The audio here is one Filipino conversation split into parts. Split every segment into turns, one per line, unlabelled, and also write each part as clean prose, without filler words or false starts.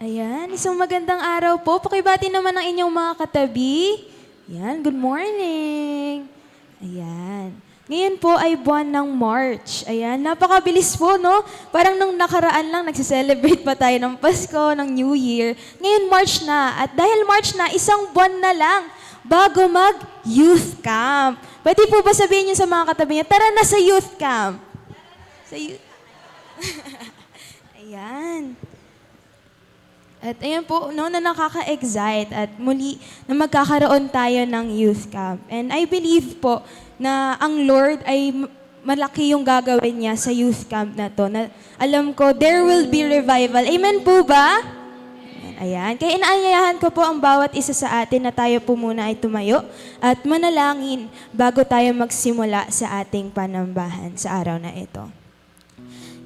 Ayan, isang magandang araw po. Pakibati naman ang inyong mga katabi. Ayan, good morning. Ayan. Ngayon po ay buwan ng March. Ayan, napakabilis po, no? Parang nung nakaraan lang, nagsiselebrate pa tayo ng Pasko, ng New Year. Ngayon, March na. At dahil March na, isang buwan na lang bago mag-youth camp. Pwede po ba sabihin niyo sa mga katabi niyo, tara na sa youth camp. Sa youth... Ayan. At ayun po, no, na nakaka-excite at muli na magkakaroon tayo ng youth camp. And I believe po na ang Lord ay malaki yung gagawin niya sa youth camp na to. Na alam ko, there will be revival. Amen po ba? Ayan. Kaya inaanyayahan ko po ang bawat isa sa atin na tayo po muna ay tumayo at manalangin bago tayo magsimula sa ating panambahan sa araw na ito.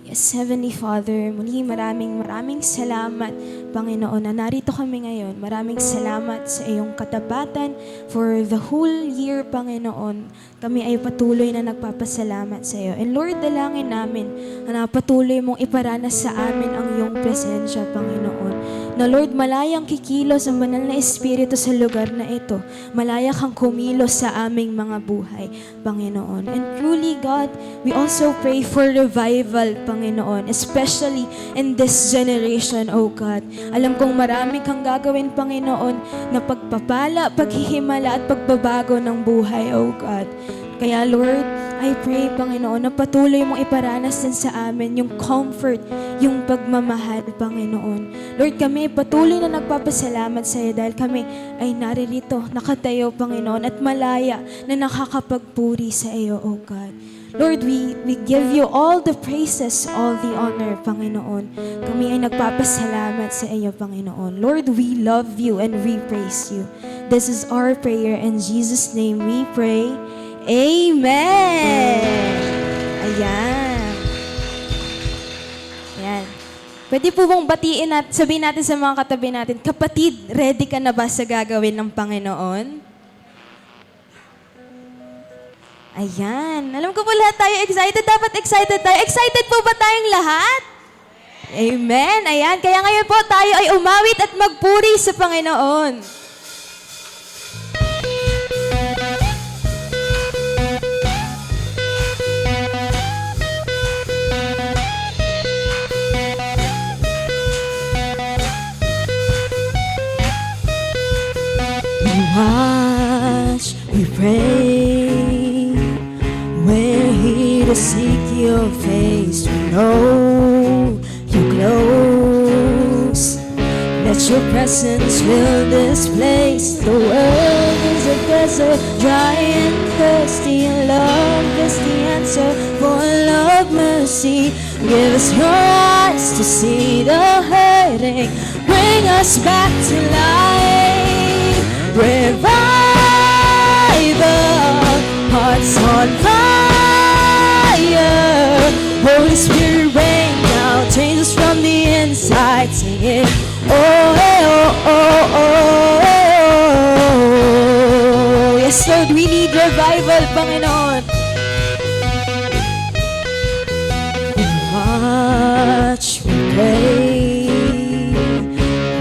Yes, Heavenly Father, muli maraming salamat, Panginoon, na narito kami ngayon. Maraming salamat sa iyong katabatan for the whole year, Panginoon. Kami ay patuloy na nagpapasalamat sa iyo. And Lord, dalangin namin na patuloy mong iparanas sa amin ang iyong presensya, Panginoon. Na Lord, malayang kikilos ang banal na Espiritu sa lugar na ito. Malaya kang kumilos sa aming mga buhay, Panginoon. And truly, God, we also pray for revival, Panginoon, especially in this generation, oh God. Alam kong marami kang gagawin, Panginoon, na pagpapala, paghihimala at pagbabago ng buhay, oh God. Kaya Lord, I pray, Panginoon, na patuloy mong iparanas din sa amin yung comfort, yung pagmamahal, Panginoon. Lord, kami patuloy na nagpapasalamat sa iyo dahil kami ay naririto, nakatayo, Panginoon, at malaya na nakakapagpuri sa iyo, O God. Lord, we give you all the praises, all the honor, Panginoon. Kami ay nagpapasalamat sa iyo, Panginoon. Lord, we love you and we praise you. This is our prayer. In Jesus' name we pray. Amen! Ayan. Ayan. Pwede po bang batiin at sabihin natin sa mga katabi natin, kapatid, ready ka na ba sa gagawin ng Panginoon? Ayan. Alam ko po lahat tayo excited. Dapat excited tayo. Excited po ba tayong lahat? Amen. Ayan. Kaya ngayon po tayo ay umawit at magpuri sa Panginoon.
Watch, we pray. We're here to seek your face, to know you close. Let your presence fill this place. The world is a desert, dry and thirsty. Love is the answer, full of mercy. Give us your eyes to see the hurting. Bring us back to life. Revival, hearts on fire. Holy Spirit, rain down, change us from the inside. Sing it, oh, oh, oh, oh, oh. Yes, Lord, we need revival, Panginoon. Watch, we pray.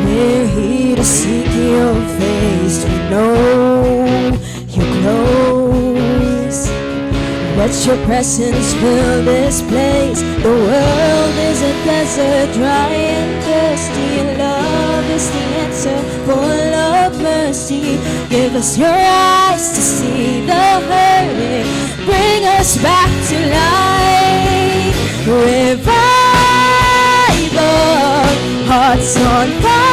We're here to seek your face, to know you're close. Let your presence fill this place. The world is a desert, dry and thirsty. Love is the answer, full of mercy. Give us your eyes to see the hurting. Bring us back to life. Revival, hearts on fire.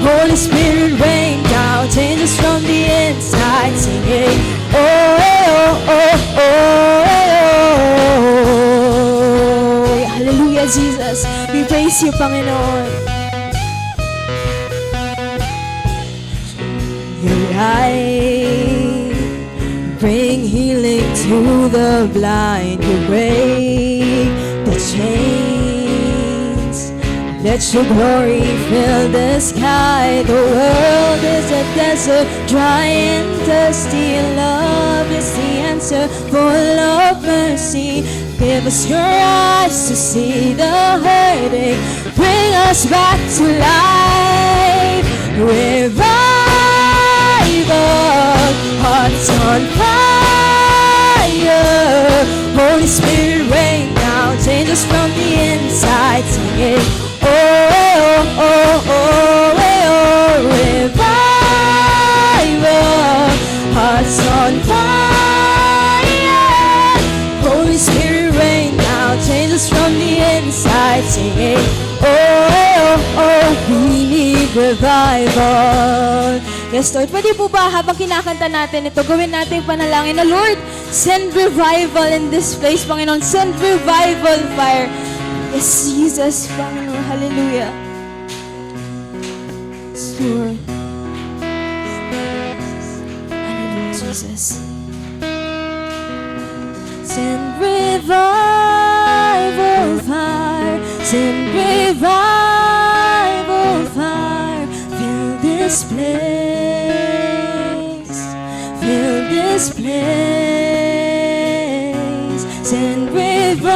Holy Spirit, rain down, change us from the inside. Singing, oh, oh, oh, oh, oh. Hallelujah, Jesus. We praise you, Panginoon. Your light, bring healing to the blind. You break the chains. Let your glory fill the sky. The world is a desert, dry and thirsty. Love love is the answer, full of mercy. Give us your eyes to see the heartache, bring us back to life. Revival, hearts on fire. Holy Spirit, rain down, change us from the inside. Sing it, oh, oh, oh, oh, oh. Revival, hearts on fire. Holy Spirit, rain down, change us from the inside. Sing it, oh, oh, oh, we need revival. Yes, Lord. Pwede po ba habang kinakanta natin ito, gawin natin panalangin na, Lord, send revival in this place, Panginoon. Send revival fire. Yes, Jesus, Panginoon. Hallelujah. Yes, Lord. Hallelujah, Jesus. Send revival fire. Send revival fire. Fill this place. Fill this place. Send revival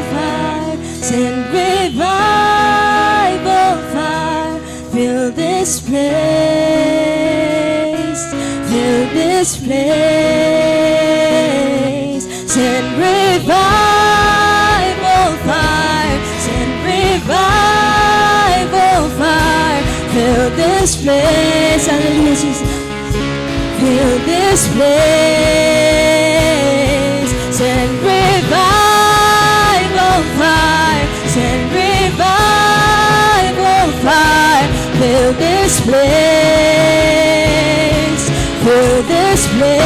fire. Send revival fire. Fill this place. Fill this place. Send revival fire. Send revival fire. Fill this place. Hallelujah, Jesus. Fill this place. Send revival fire. Send revival fire. Fill this place. Fill this place.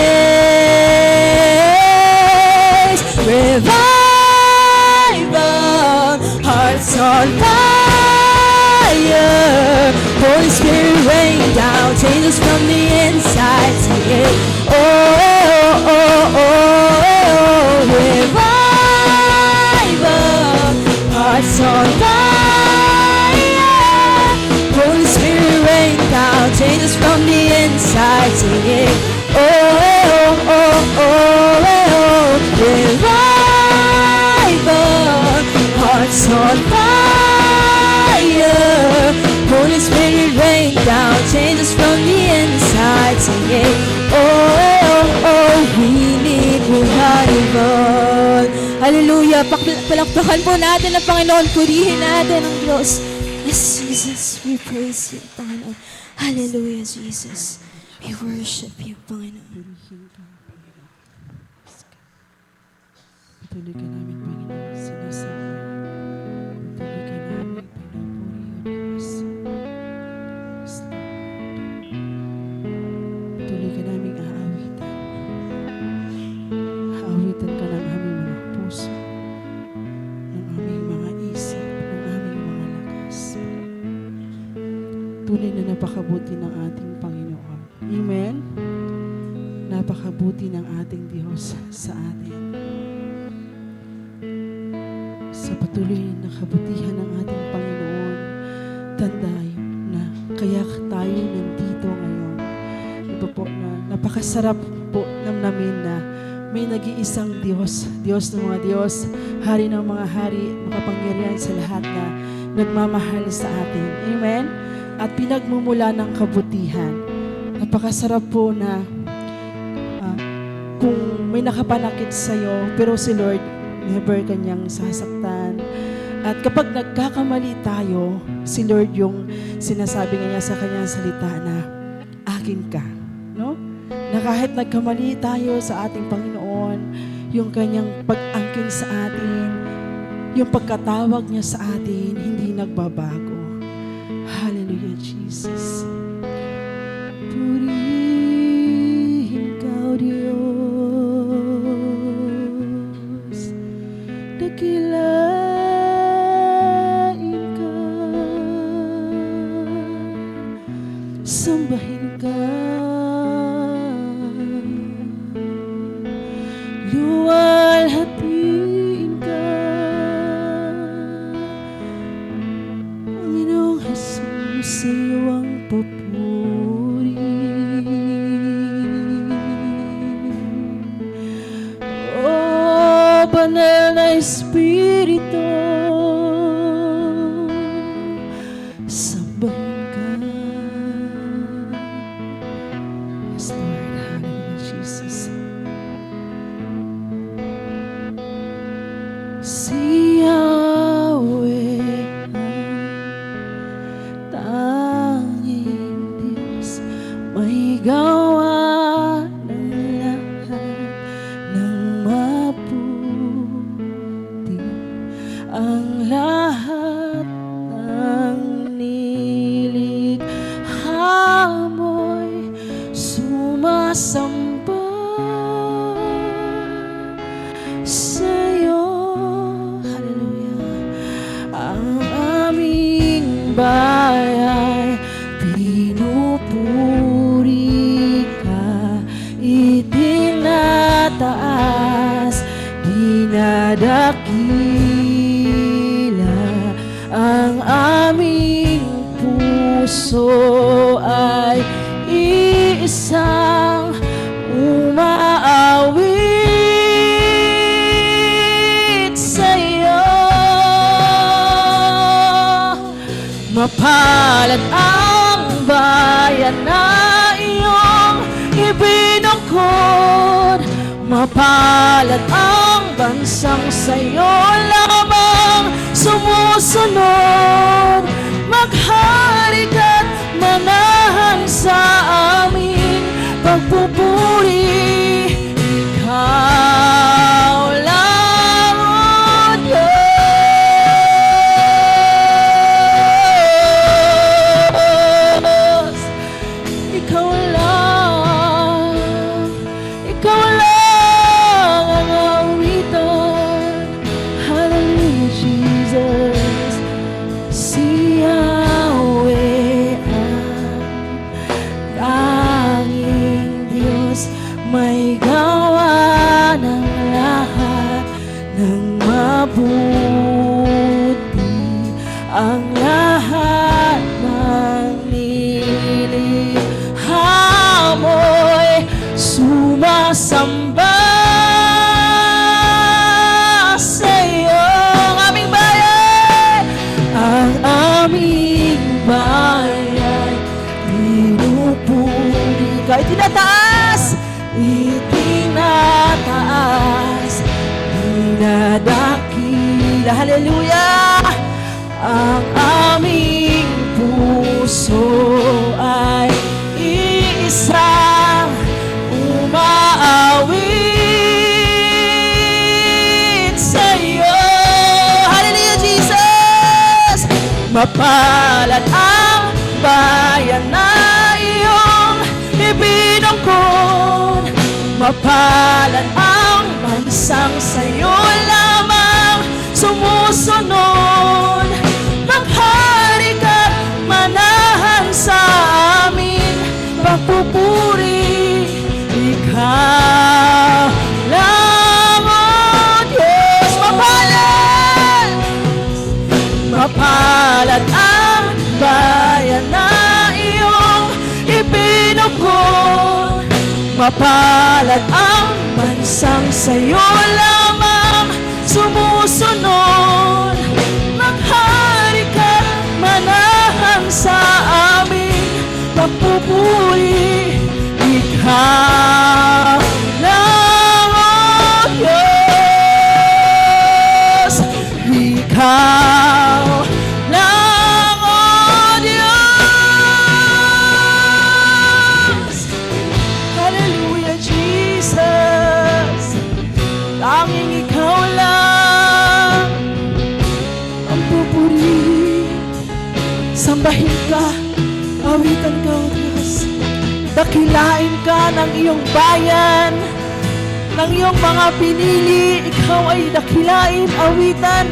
Revival, hearts on fire. Holy Spirit, rain down, change us from the inside. Sing it, oh, oh, oh, oh, oh. Revival, hearts on fire. Holy Spirit, rain down, change us from the inside. Sing it, oh, oh, oh, oh, oh. Revival, hearts on fire. Holy Spirit, rain down, change us from the inside. Sing it, oh, oh, oh, we need revival. Hallelujah, palakpakan po natin ang Panginoon, purihin natin ang Diyos. Yes, Jesus, we praise you, Panginoon. Hallelujah, Jesus. We worship you, Panginoon.
Patuloy ka namin, Panginoon, sinasama. Patuloy ka namin, pinupuri, O Diyos. Yes, Lord. Patuloy ka namin aawitan. Aawitan ka ng aming mga puso, ng aming mga isip, ng aming mga lakas. Tunay na napakabuti ng ating Panginoon. Amen? Napakabuti ng ating Diyos sa atin. Sa patuloy na kabutihan ng ating Panginoon, tandaan na kaya tayo nandito ngayon. Ito po na napakasarap po namin na may nag-iisang Diyos, Diyos ng mga Diyos, Hari ng mga Hari, makapangyarihan sa lahat na nagmamahal sa atin. Amen? At pinagmumula ng kabutihan. Napakasarap po na kung may nakapanakit sa'yo, pero si Lord, never kanyang sasaktan. At kapag nagkakamali tayo, si Lord yung sinasabi niya sa kanyang salita na, akin ka. No? Na kahit nagkamali tayo sa ating Panginoon, yung kanyang pag-angkin sa atin, yung pagkatawag niya sa atin, hindi nagbabago. Hallelujah, Jesus. Purihin ka, O Diyos. Dakilain ka. Sambahin ka. Luwalhatiin ka. Panginoong Jesus, sa iyo ang Espiritu, sambahin ka. Yes, Lord. Hallelujah, Jesus. Si Yahweh ang tanging Diyos, may gawa ng lahat ng mabuti. Ang lahat ng nilikha mo'y sumasamba sa'yo. Hallelujah. Ang aming bayan pinupuri ka, itinataas, dinadakila. Ang aming puso ay iisang umaawit sa'yo. Mapalad ang bayan na iyong ibinukod, mapalad ang bansang sa'yo lamang sumusunod. Maghari ka't manahan sa aming pagpupuri. Ikaw lang, O Diyos. Ikaw lang ang awitan. Hallelujah, Jesus. Si Yahweh ang tanging Diyos, may gawa ng lahat ng mabuti. Ang lahat ng nilikha mo'y sumasamba sa'yo. Ang aming bayan, ang aming bayan pinupuri ka. Itinataas, dinadakila. Hallelujah. Ang aming puso ay iisang umaawit sa'yo. Hallelujah, Jesus. Mapalad ang bayan na iyong ibinungkod, mapalad ang bansang sa'yo lamang sumusunod. Maghari ka't manahan sa aming pagpupuri. Ikaw lang, O Diyos. Mapalad ang bayan na iyong ibinukod, mapalad ang bansang sa'yo lamang sumusunod. Maghari ka't manahan sa aming pagpupuri. Ikaw lang, O Diyos. Ikaw lang, O Diyos. Hallelujah, Jesus. Tanging ikaw lang ang pupuri. Sambahin ka, awitan ka, O Diyos. Dakilain ka ng iyong bayan, ng iyong mga pinili. Ikaw ay dakilain, awitan,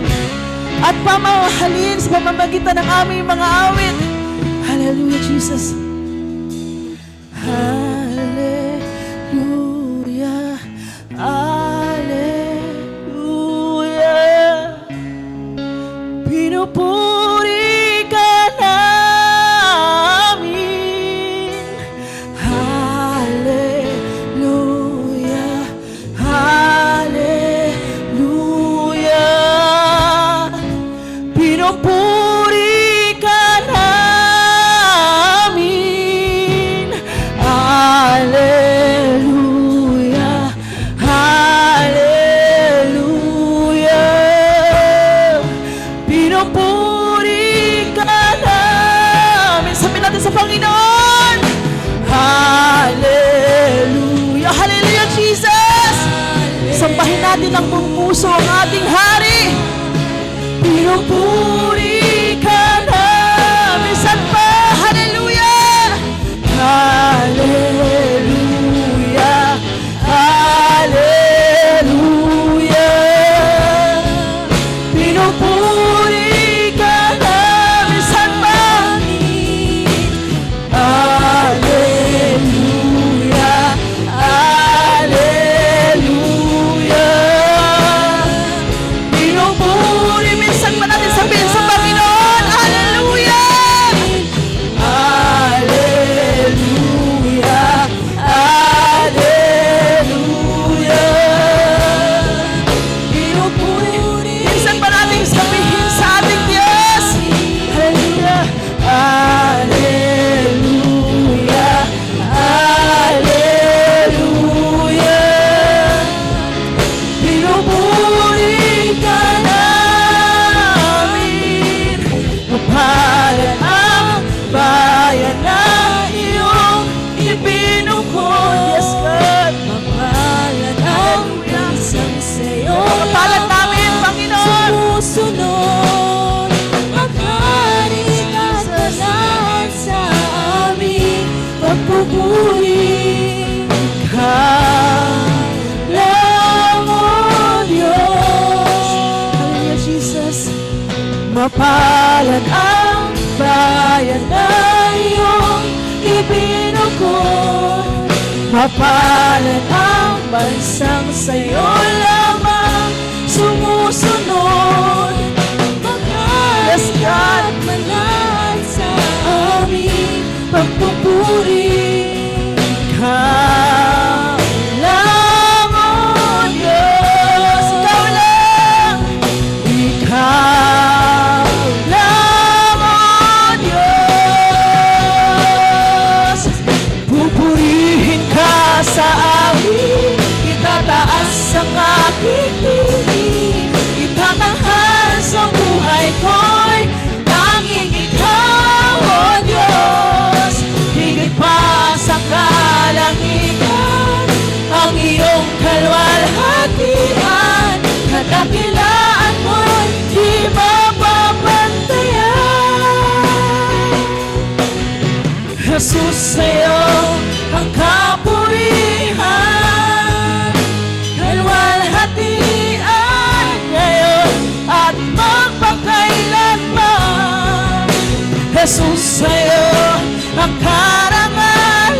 at pamahalin sa pamamagitan ng aming mga awit. Hallelujah, Jesus. Hallelujah. Hallelujah. Pinupuri ka namin. Hallelujah. Hallelujah. Sambahin natin ng buong puso ang ating hari. Pinupuri ka namin. Saan pa? Hallelujah! Hallelujah! Hallelujah! Pinupuri ka namin. Saan pa? Hallelujah! Hallelujah! Pinupuri. Minsan pa natin sabihin sa Panginoon, Hallelujah! Hallelujah! Hallelujah! Pinupuri. Minsan pa natin sabihin sa ating Diyos, Hallelujah! Hallelujah! Hallelujah! Pinupuri ka namin. Mapalad ang bayan na iyong ipinukod. Yes, God.
Mapalad ang isang sa'yo.
Mapalad namin, Panginoon.
Sumusunod. Maghari at lahat sa aming pagpupuri.
Lang o Diyos. Hallelujah, Jesus. Mapalad ang bayan na iyong ibinukod. Mapalad ang bansang sa'yo lamang sumusunod. Yes, God.
At manahal sa aming pagpupuri.
Ikaw lang, O Diyos. Ikaw lang. Ikaw lang, O Diyos. Pupurihin ka sa amin. Itataas ang aking tinig. Itatanghal sa buhay ko'y tanging ikaw, O Diyos. Higit pa sa kalangitan, ang iyong kalwalhatian. Kadakilaan mo'y di mapapantayan. Jesus, sa'yo ang kapurihan, kalwalhatian ngayon at magpakailanman. Jesus, sa'yo ang karangalan,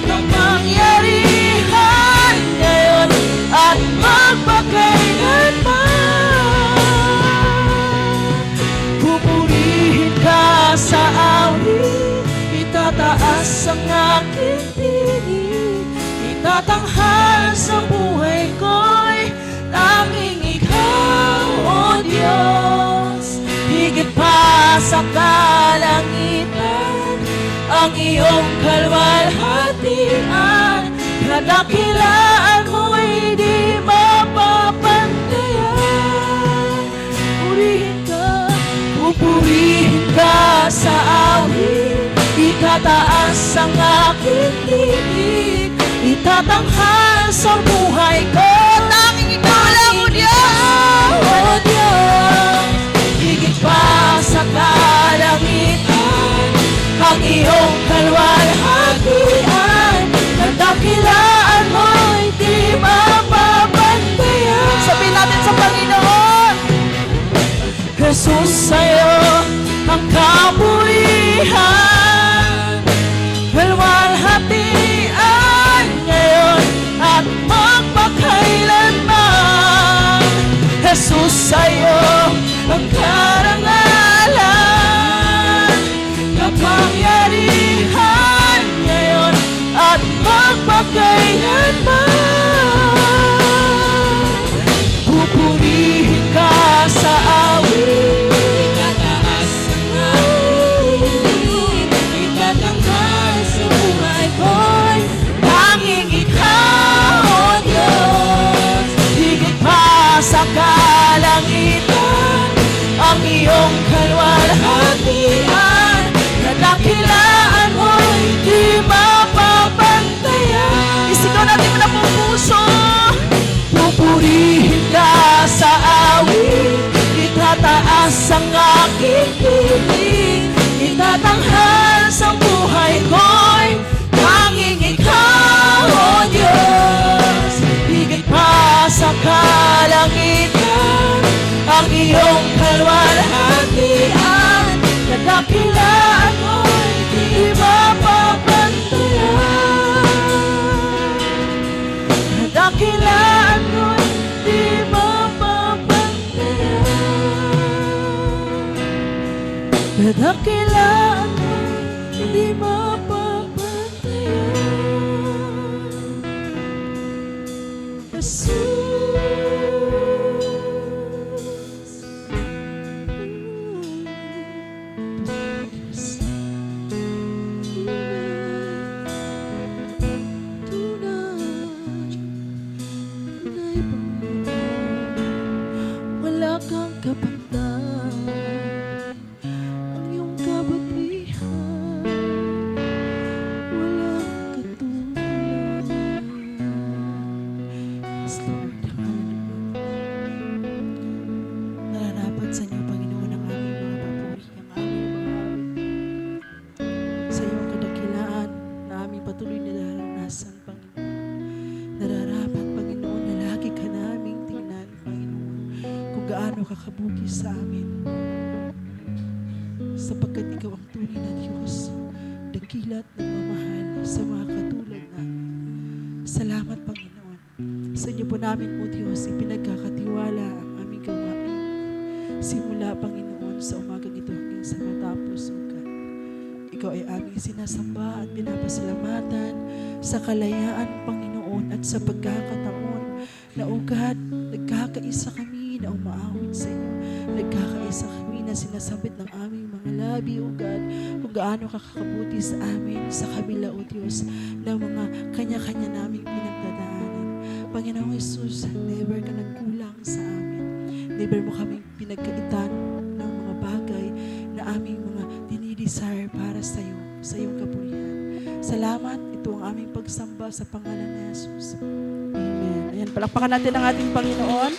kapangyarihan ngayon at magpakailanman. Pupurihin ka sa awit, itataas ang aking tinig. Itatanghal sa buhay ko'y tanging ikaw, O Diyos. Higit pa sa kalangitan, ang iyong kalwalhatian. Kadakilaan mo'y di mapapantayan. Pupurihin ka sa awit, itataas ang aking tinig. Itatanghal sa buhay ko, tanging ikaw lang, O Diyos. O Diyos. Higit pa sa kalangitan, ang iyong kalwalhatian. Kadakilaan mo'y di mapapantayan. Sabihin natin sa Panginoon, Jesus, sa'yo ang kapurihan, kalwalhatian ngayon at magpakailanman. Jesus, sa'yo ang karangalan, kapangyarihan patuloy na nararanasan, Panginoon. Nararapat, Panginoon, na lagi ka naming tingnan, Panginoon, kung gaano ka kabuti sa amin. Sapagkat ikaw ang tunay na Diyos, dakilat ng mamahal sa mga katulad namin. Salamat, Panginoon. Sa inyo po namin, O Diyos, ipinagkakatiwala ang aming gawain. Simula, Panginoon, sa umagang ito hanggang sa matapos, O God. Ikaw ay aming sinasamba at pinapasalamatan sa kalayaan, Panginoon, at sa pagkakataon na, O God, nagkakaisa kami na umaawit sa iyo. Nagkakaisa kami na sinasambit ng aming mga labi, O God, kung gaano ka kakabuti sa amin sa kabila, O Diyos, ng mga kanya-kanya naming pinagdadaanan. Panginoong Jesus, never ka nagkulang sa amin. Never mo kaming pinagkaitan ng mga bagay na aming mga dinidesire para sa iyo, sa iyong kapurihan. Salamat, ito ang aming pagsamba sa pangalan ni Jesus. Amen. Ayan, palakpakan natin ang ating Panginoon.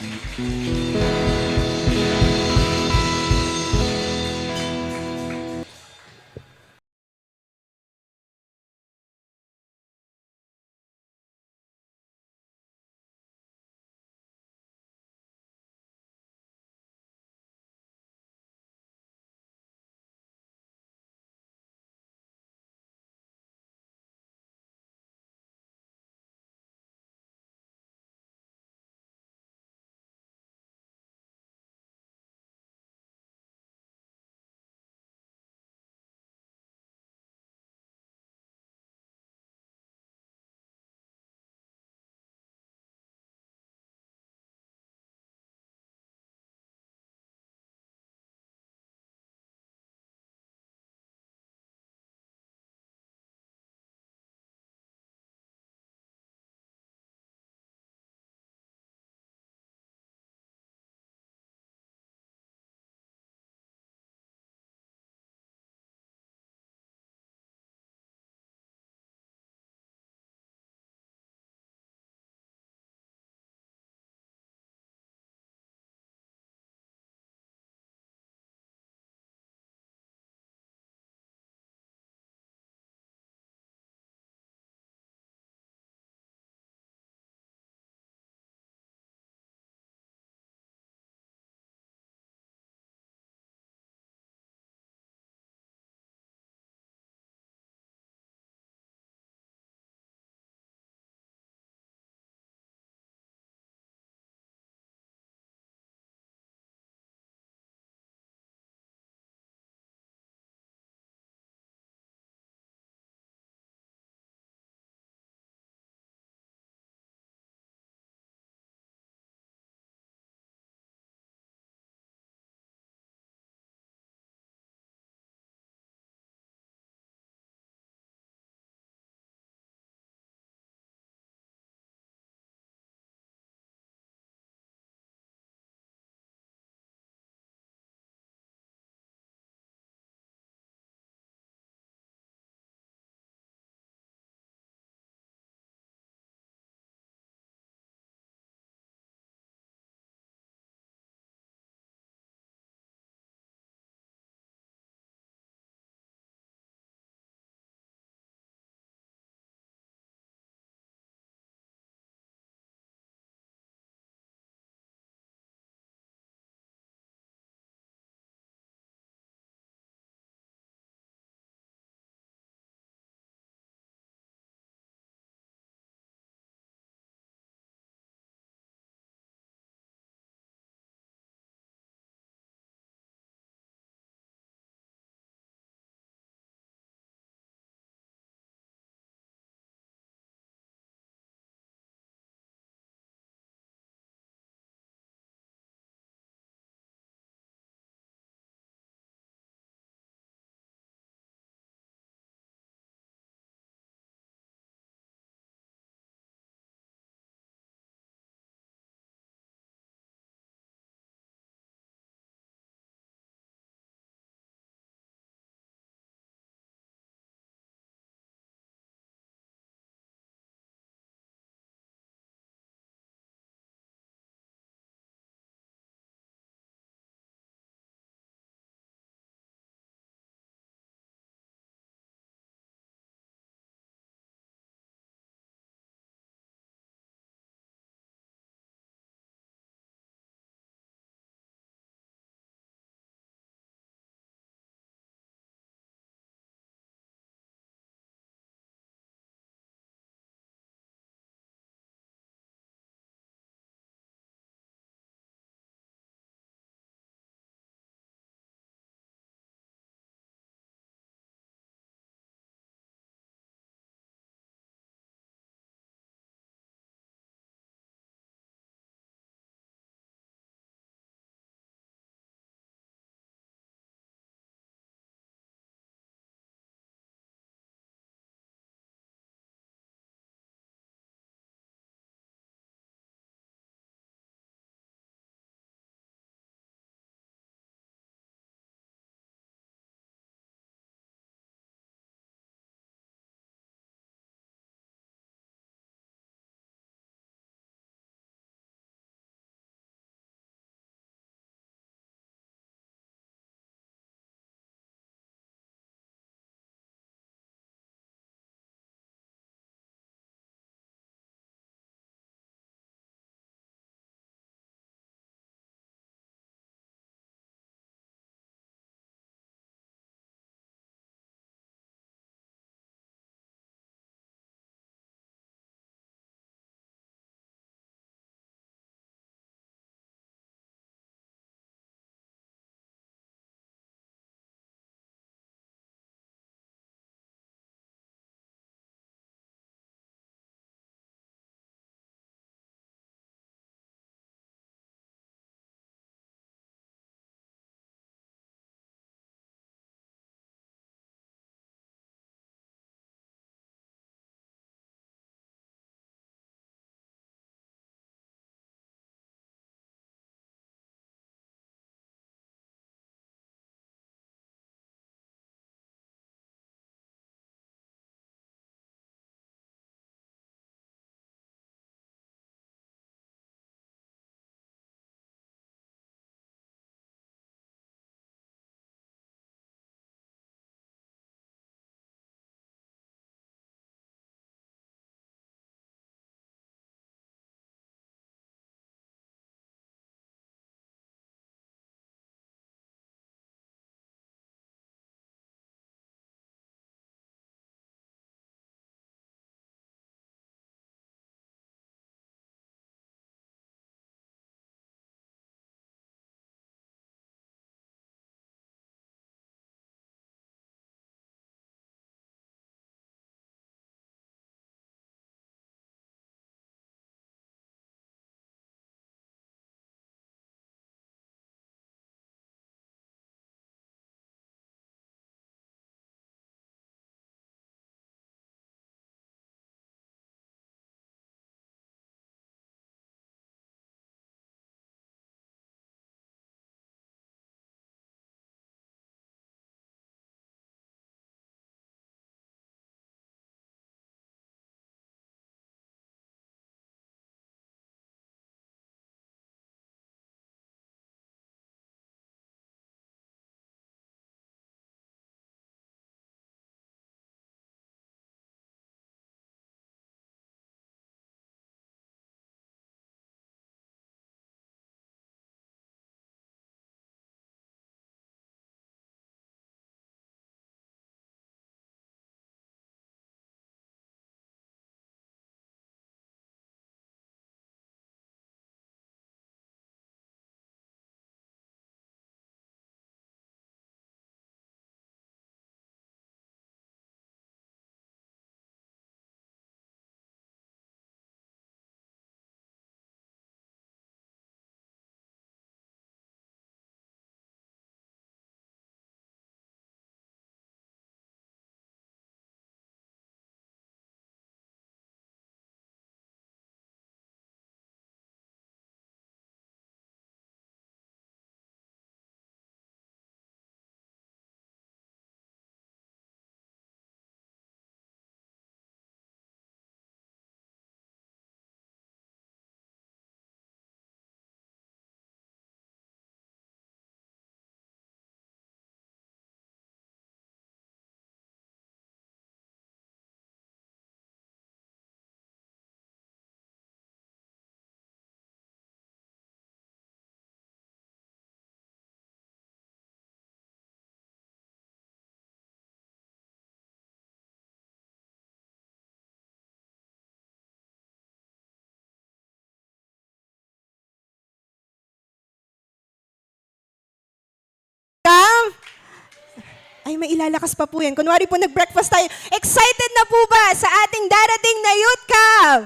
Ay, may ilalakas pa po yan. Kunwari po nag-breakfast tayo. Excited na po ba sa ating darating na youth camp?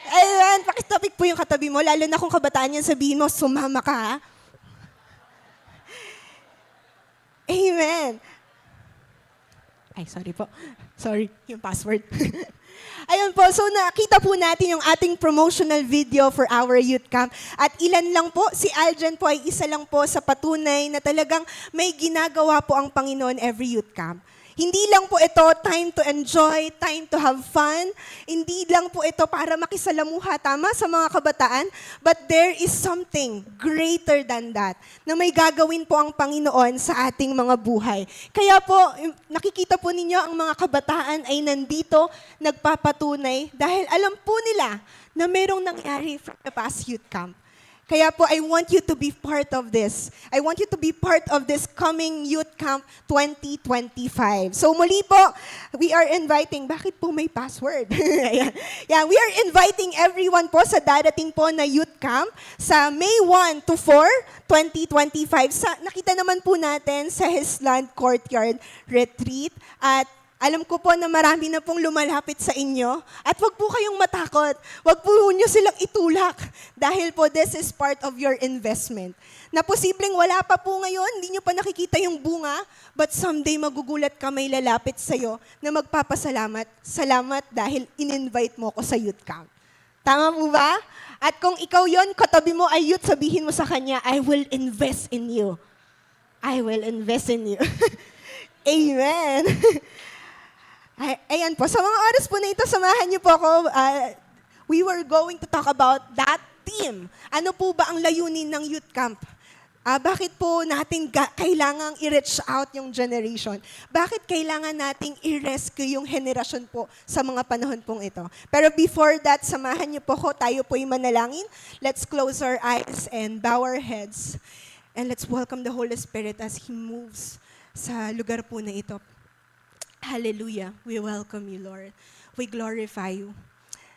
Ayan, pakitapik po yung katabi mo. Lalo na kung kabataan yan, sabihin mo, sumama ka ha? Amen. Ay, sorry po. Sorry, yung password. Ayun po, so nakita po natin yung ating promotional video for our youth camp. At ilan lang po, si Aljan po ay isa lang po sa patunay na talagang may ginagawa po ang Panginoon every youth camp. Hindi lang po ito time to enjoy, time to have fun. Hindi lang po ito para makisalamuha, tama, sa mga kabataan. But there is something greater than that na may gagawin po ang Panginoon sa ating mga buhay. Kaya po, nakikita po ninyo ang mga kabataan ay nandito, nagpapatunay dahil alam po nila na merong nangyari from the past youth camp. Kaya po, I want you to be part of this. I want you to be part of this coming Youth Camp 2025. So muli po, we are inviting, bakit po may password? Yeah, we are inviting everyone po sa darating po na Youth Camp sa May 1 to 4, 2025. Nakita naman po natin sa Hisland Courtyard Retreat at alam ko po na marami na pong lumalapit sa inyo at wag po kayong matakot. Wag po nyo silang itulak dahil po this is part of your investment. Na posibleng wala pa po ngayon, hindi nyo pa nakikita yung bunga, but someday magugulat ka may lalapit sa'yo na magpapasalamat. Salamat dahil in-invite mo ko sa youth camp. Tama po ba? At kung ikaw yon, katabi mo ay youth, sabihin mo sa kanya, I will invest in you. I will invest in you. Amen. Ayan po, sa mga oras po na ito, samahan niyo po ako. We were going to talk about that theme. Ano po ba ang layunin ng youth camp? Bakit po natin kailangang i-reach out yung generation? Bakit kailangan nating i-rescue yung henerasyon po sa mga panahon pong ito? Pero before that, samahan niyo po ko, tayo po'y manalangin. Let's close our eyes and bow our heads. And let's welcome the Holy Spirit as He moves sa lugar po na ito. Hallelujah. We welcome you, Lord. We glorify you.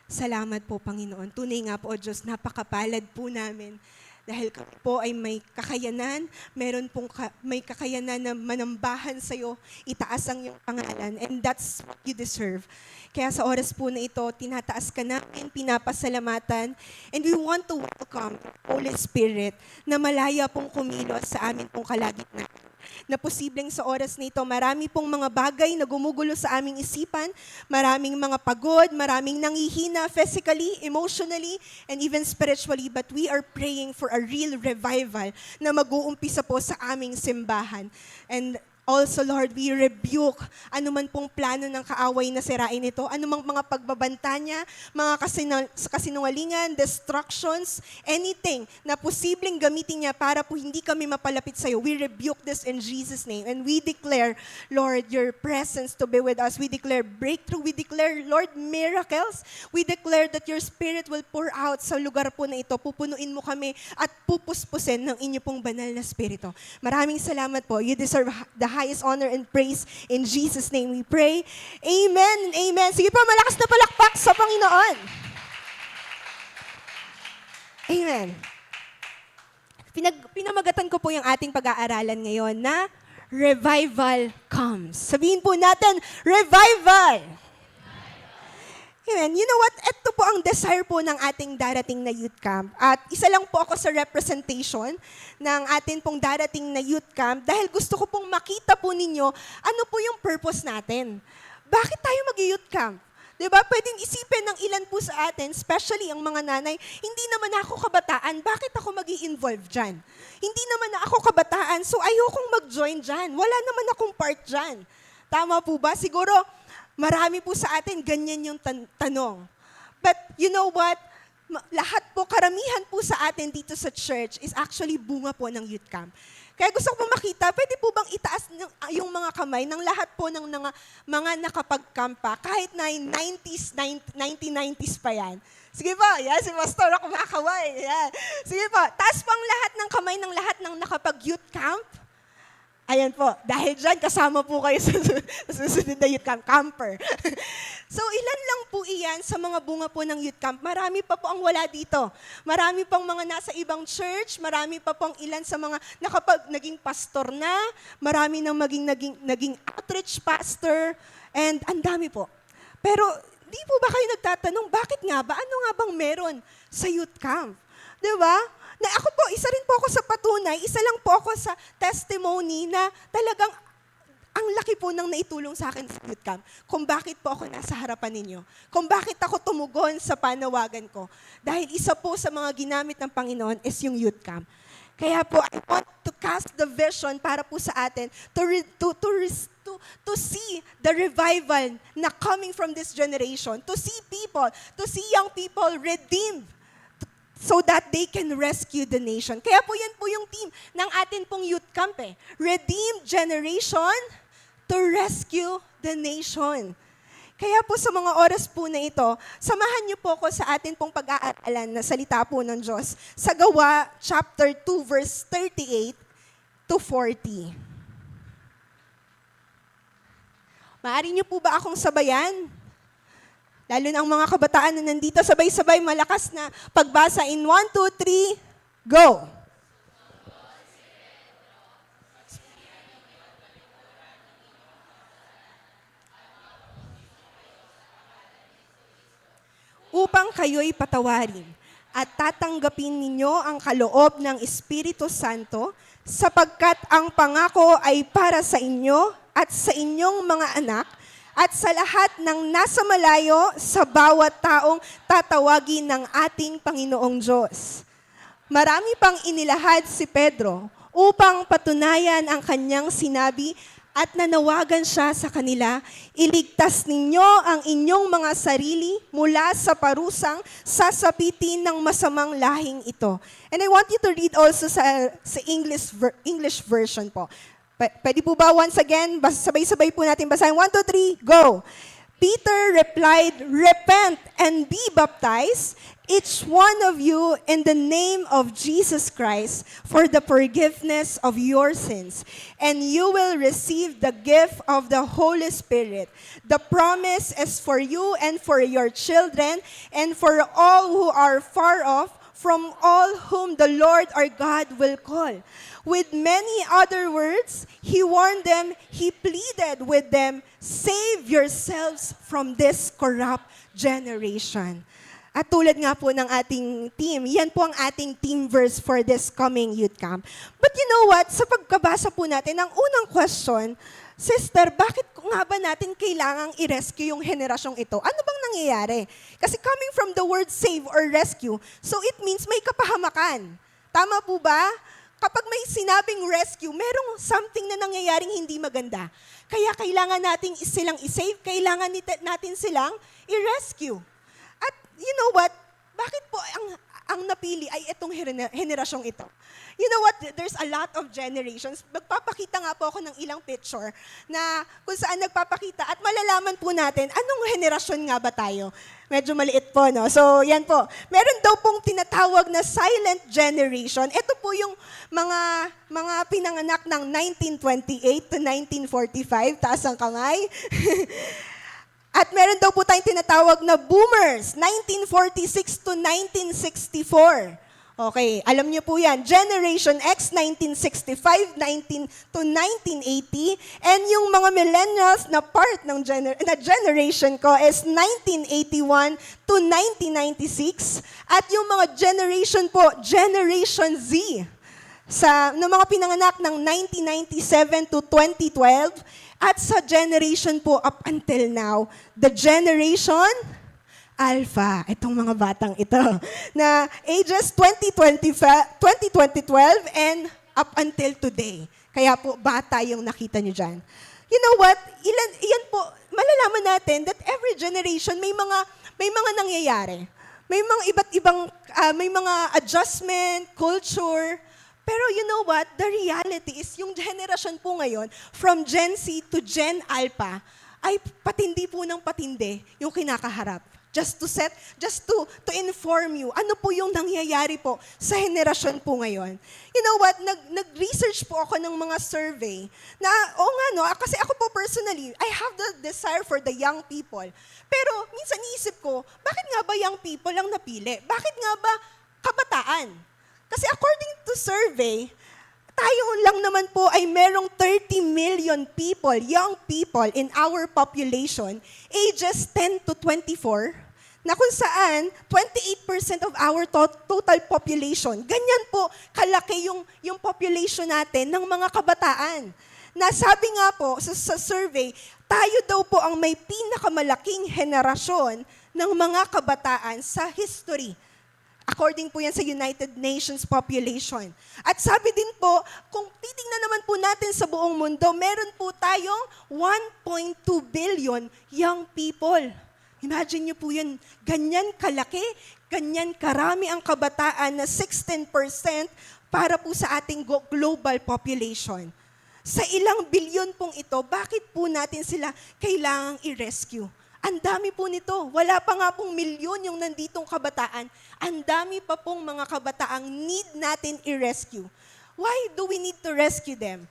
Salamat po, Panginoon. Tunay nga po, Diyos, napakapalad po namin. Dahil kami po ay may kakayanan, meron pong may kakayanan na manambahan sa'yo, itaas ang iyong pangalan, and that's what you deserve. Kaya sa oras po na ito, tinataas ka namin, pinapasalamatan, and we want to welcome Holy Spirit na malaya pong kumilos sa amin pong kalagitnaan. Na posibleng sa oras na ito, marami pong mga bagay na gumugulo sa aming isipan, maraming mga pagod, maraming nangihina physically, emotionally, and even spiritually, but we are praying for a real revival na mag-uumpisa po sa aming simbahan. And also, Lord, we rebuke anuman pong plano ng kaaway na sirain ito, anumang mga pagbabanta niya, mga kasinungalingan, destructions, anything na posibleng gamitin niya para po hindi kami mapalapit sa iyo. We rebuke this in Jesus' name. And we declare, Lord, your presence to be with us. We declare breakthrough. We declare, Lord, miracles. We declare that your Spirit will pour out sa lugar po na ito. Pupunuin mo kami at pupuspusin ng inyo pong banal na Espiritu. Maraming salamat po. You deserve the highest honor and praise. In Jesus' name we pray. Amen and amen. Sige po, malakas na palakpak sa Panginoon. Amen. Pinamagatan ko po yung ating pag-aaralan ngayon na revival comes. Sabihin po natin, revival! Amen. You know what? Ito po ang desire po ng ating darating na youth camp. At isa lang po ako sa representation ng atin pong darating na youth camp dahil gusto ko pong makita po ninyo ano po yung purpose natin. Bakit tayo mag-youth camp? Diba? Pwedeng isipin ng ilan po sa atin, especially ang mga nanay, hindi naman ako kabataan, bakit ako mag-i-involve dyan? Hindi naman ako kabataan, so ayokong mag-join dyan. Wala naman akong part dyan. Tama po ba? Siguro, marami po sa atin, ganyan yung tanong. But you know what? Lahat po, karamihan po sa atin dito sa church is actually bunga po ng youth camp. Kaya gusto ko po makita, pwede po bang itaas yung mga kamay ng lahat po ng mga nakapag-camp pa, kahit na 1990s pa yan. Sige po, yan, si Pastor ako makakaway. Yan. Sige po, taas pang lahat ng kamay ng lahat ng nakapag-youth camp. Ayan po, dahil dyan, kasama po kayo sa susunod na youth camp, camper. So ilan lang po iyan sa mga bunga po ng youth camp. Marami pa po ang wala dito. Marami pang mga nasa ibang church, marami pa pong ilan sa mga naging pastor na, marami nang naging outreach pastor, and ang dami po. Pero di po ba kayo nagtatanong, bakit nga ba? Ano nga bang meron sa youth camp? Di ba? Na ako po, isa rin po ako sa patunay, isa lang po ako sa testimony na talagang ang laki po ng naitulong sa akin sa youth camp, kung bakit po ako nasa harapan ninyo, kung bakit ako tumugon sa panawagan ko. Dahil isa po sa mga ginamit ng Panginoon is yung youth camp. Kaya po, I want to cast the vision para po sa atin to see the revival na coming from this generation, to see young people redeemed, so that they can rescue the nation. Kaya po yan po yung team ng atin pong youth camp eh. Redeemed generation to rescue the nation. Kaya po sa mga oras po na ito, samahan niyo po ko sa atin pong pag-aaralan na salita po ng Diyos sa Gawa chapter 2 verse 38 to 40. Maaari niyo po ba akong sabayan? Lalo na ang mga kabataan na nandito, sabay-sabay malakas na pagbasa in 1, 2, 3, go! Upang kayo'y patawarin at tatanggapin ninyo ang kaloob ng Espiritu Santo, sapagkat ang pangako ay para sa inyo at sa inyong mga anak, at sa lahat ng nasa malayo, sa bawat taong tatawagin ng ating Panginoong Diyos. Marami pang inilahad si Pedro upang patunayan ang kanyang sinabi at nanawagan siya sa kanila, iligtas ninyo ang inyong mga sarili mula sa parusang sasapitin ng masamang lahing ito. And I want you to read also sa English version po. Pwede po ba once again, sabay-sabay po natin basahin. 1, 2, 3, go! Peter replied, repent and be baptized, each one of you in the name of Jesus Christ for the forgiveness of your sins, and you will receive the gift of the Holy Spirit. The promise is for you and for your children and for all who are far off, from all whom the Lord our God will call. With many other words, he warned them, he pleaded with them, save yourselves from this corrupt generation. At tulad nga po ng ating team, yan po ang ating team verse for this coming youth camp. But you know what? Sa pagkabasa po natin, ang unang question, Sister, bakit nga ba natin kailangang i-rescue yung henerasyong ito? Ano bang nangyayari? Kasi coming from the word save or rescue, so it means may kapahamakan. Tama po ba? Kapag may sinabing rescue, merong something na nangyayaring hindi maganda. Kaya kailangan natin silang i-save, kailangan natin silang i-rescue. At you know what? Bakit po ang napili ay itong henerasyong ito? You know what? There's a lot of generations. Magpapakita nga po ako ng ilang picture na kung saan nagpapakita at malalaman po natin anong henerasyon nga ba tayo. Medyo maliit po, no? So, yan po. Meron daw pong tinatawag na silent generation. Ito po yung mga pinanganak ng 1928 to 1945. Taas ang kamay. At meron daw po tayong tinatawag na boomers, 1946 to 1964. Okay, alam niyo po yan. Generation X, 1965 to 1980. And yung mga millennials na part ng generation ko is 1981 to 1996. At yung mga generation po, Generation Z, ng mga pinanganak ng 1997 to 2012. At sa generation po up until now, the Generation Alpha, itong mga batang ito, na ages 2012 and up until today. Kaya po, bata yung nakita niyo dyan. You know what? Iyan po, malalaman natin that every generation may mga nangyayari. May mga iba't ibang, may mga adjustment, culture. Pero you know what? The reality is, yung generation po ngayon, from Gen Z to Gen Alpha, ay patindi po ng patindi yung kinakaharap. Just to inform you, ano po yung nangyayari po sa henerasyon po ngayon. You know what, nag-research po ako ng mga survey na, kasi ako po personally, I have the desire for the young people. Pero minsan iisip ko, bakit nga ba young people ang napili? Bakit nga ba kabataan? Kasi according to survey, tayo lang naman po ay merong 30 million people, young people in our population, ages 10 to 24, na kung saan 28% of our total population, ganyan po kalaki yung population natin ng mga kabataan. Nasabi nga po sa survey, tayo daw po ang may pinakamalaking henerasyon ng mga kabataan sa history. According po yan sa United Nations population. At sabi din po, kung titingnan naman po natin sa buong mundo, meron po tayong 1.2 billion young people. Imagine nyo po yun, ganyan kalaki, ganyan karami ang kabataan na 16% para po sa ating global population. Sa ilang bilyon pong ito, bakit po natin sila kailangang i-rescue? Ang dami po nito. Wala pa nga pong milyon yung nanditong kabataan. Ang dami pa pong mga kabataang need natin i-rescue. Why do we need to rescue them?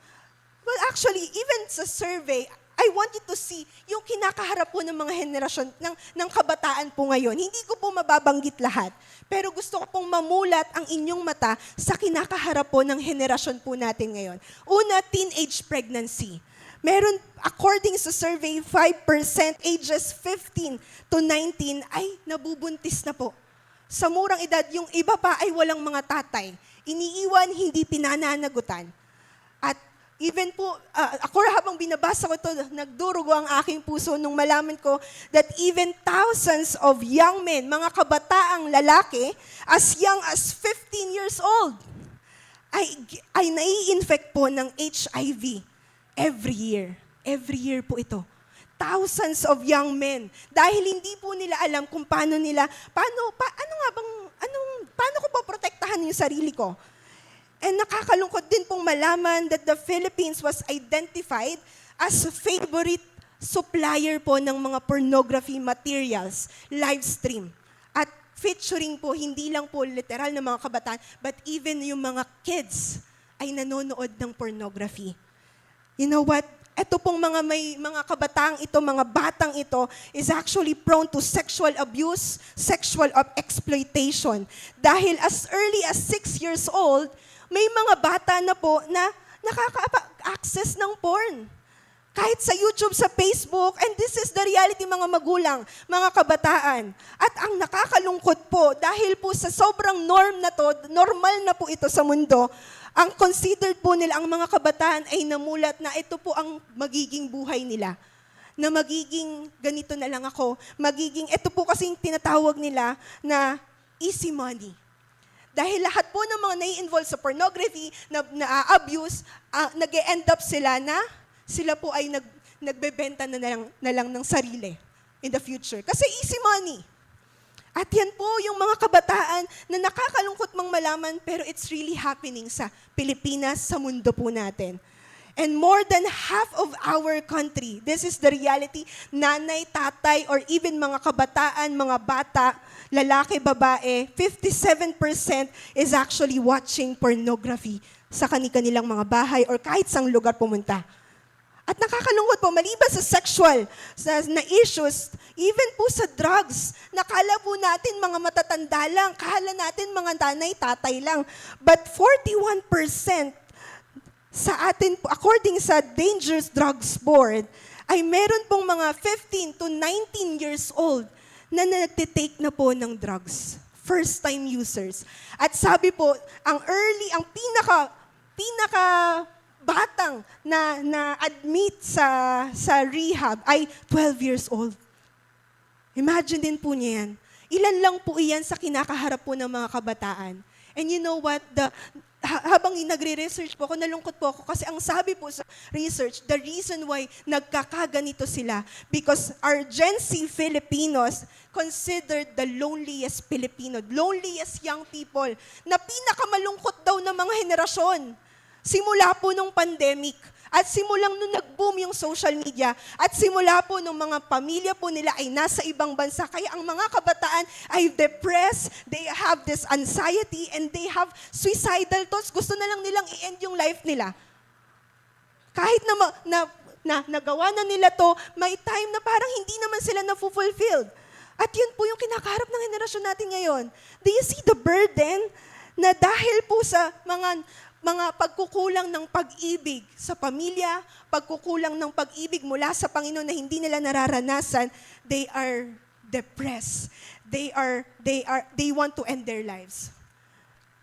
Well, actually, even sa survey, I want you to see yung kinakaharap po ng mga henerasyon ng kabataan po ngayon. Hindi ko po mababanggit lahat. Pero gusto ko pong mamulat ang inyong mata sa kinakaharap po ng henerasyon po natin ngayon. Una, teenage pregnancy. Meron, according sa survey, 5% ages 15 to 19 ay nabubuntis na po. Sa murang edad, yung iba pa ay walang mga tatay. Iniiwan, hindi pinananagutan. At even po, ako habang binabasa ko ito, nagdurugo ang aking puso nung malaman ko that even thousands of young men, mga kabataang lalaki, as young as 15 years old, ay nai-infect po ng HIV. Every year. Every year po ito. Thousands of young men. Dahil hindi po nila alam kung paano ko po protektahan yung sarili ko. And nakakalungkot din pong malaman that the Philippines was identified as a favorite supplier po ng mga pornography materials, live stream. At featuring po, hindi lang po literal na mga kabataan, but even yung mga kids ay nanonood ng pornography. You know what? Ito pong mga kabataang ito, mga batang ito, is actually prone to sexual abuse, sexual exploitation. Dahil as early as 6 years old, may mga bata na po na nakaka-access ng porn. Kahit sa YouTube, sa Facebook, and this is the reality mga magulang, mga kabataan. At ang nakakalungkot po, dahil po sa sobrang normal na po ito sa mundo, ang considered po nila, ang mga kabataan ay namulat na ito po ang magiging buhay nila. Na magiging ganito na lang ako. Ito po kasing tinatawag nila na easy money. Dahil lahat po ng mga nai-involve sa pornography, na-abuse, nag-e-end up sila po ay nagbebenta na lang ng sarili in the future. Kasi easy money. At yan po yung mga kabataan na nakakalungkot mang malaman, pero it's really happening sa Pilipinas, sa mundo po natin. And more than half of our country, this is the reality, nanay, tatay, or even mga kabataan, mga bata, lalaki, babae, 57% is actually watching pornography sa kanilang mga bahay or kahit sang lugar pumunta. At nakakalungkot po, maliban sa sexual na issues, even po sa drugs, nakala po natin mga matatanda lang, kala natin mga nanay, tatay lang. But 41% sa atin, according sa Dangerous Drugs Board, ay meron pong mga 15 to 19 years old na nagtitake na po ng drugs. First-time users. At sabi po, ang pinaka batang na admit sa rehab ay 12 years old. Imagine din po niya yan. Ilan lang po iyan sa kinakaharap po ng mga kabataan. And you know what? Habang nagre-research po ako, nalungkot po ako kasi ang sabi po sa research, the reason why nagkakaganito sila, because our Gen Z Filipinos considered the loneliest loneliest young people, na pinakamalungkot daw ng mga henerasyon. Simula po nung pandemic, At simulang nung nag-boom yung social media, at simula po nung mga pamilya po nila ay nasa ibang bansa, kaya ang mga kabataan ay depressed, they have this anxiety, and they have suicidal thoughts. Gusto na lang nilang i-end yung life nila. Kahit na nagawa na nila to, may time na parang hindi naman sila na-fulfilled. At yun po yung kinakaharap ng henerasyon natin ngayon. Do you see the burden na dahil po sa mga pagkukulang ng pag-ibig sa pamilya, pagkukulang ng pag-ibig mula sa Panginoon na hindi nila nararanasan, they are depressed. They want to end their lives.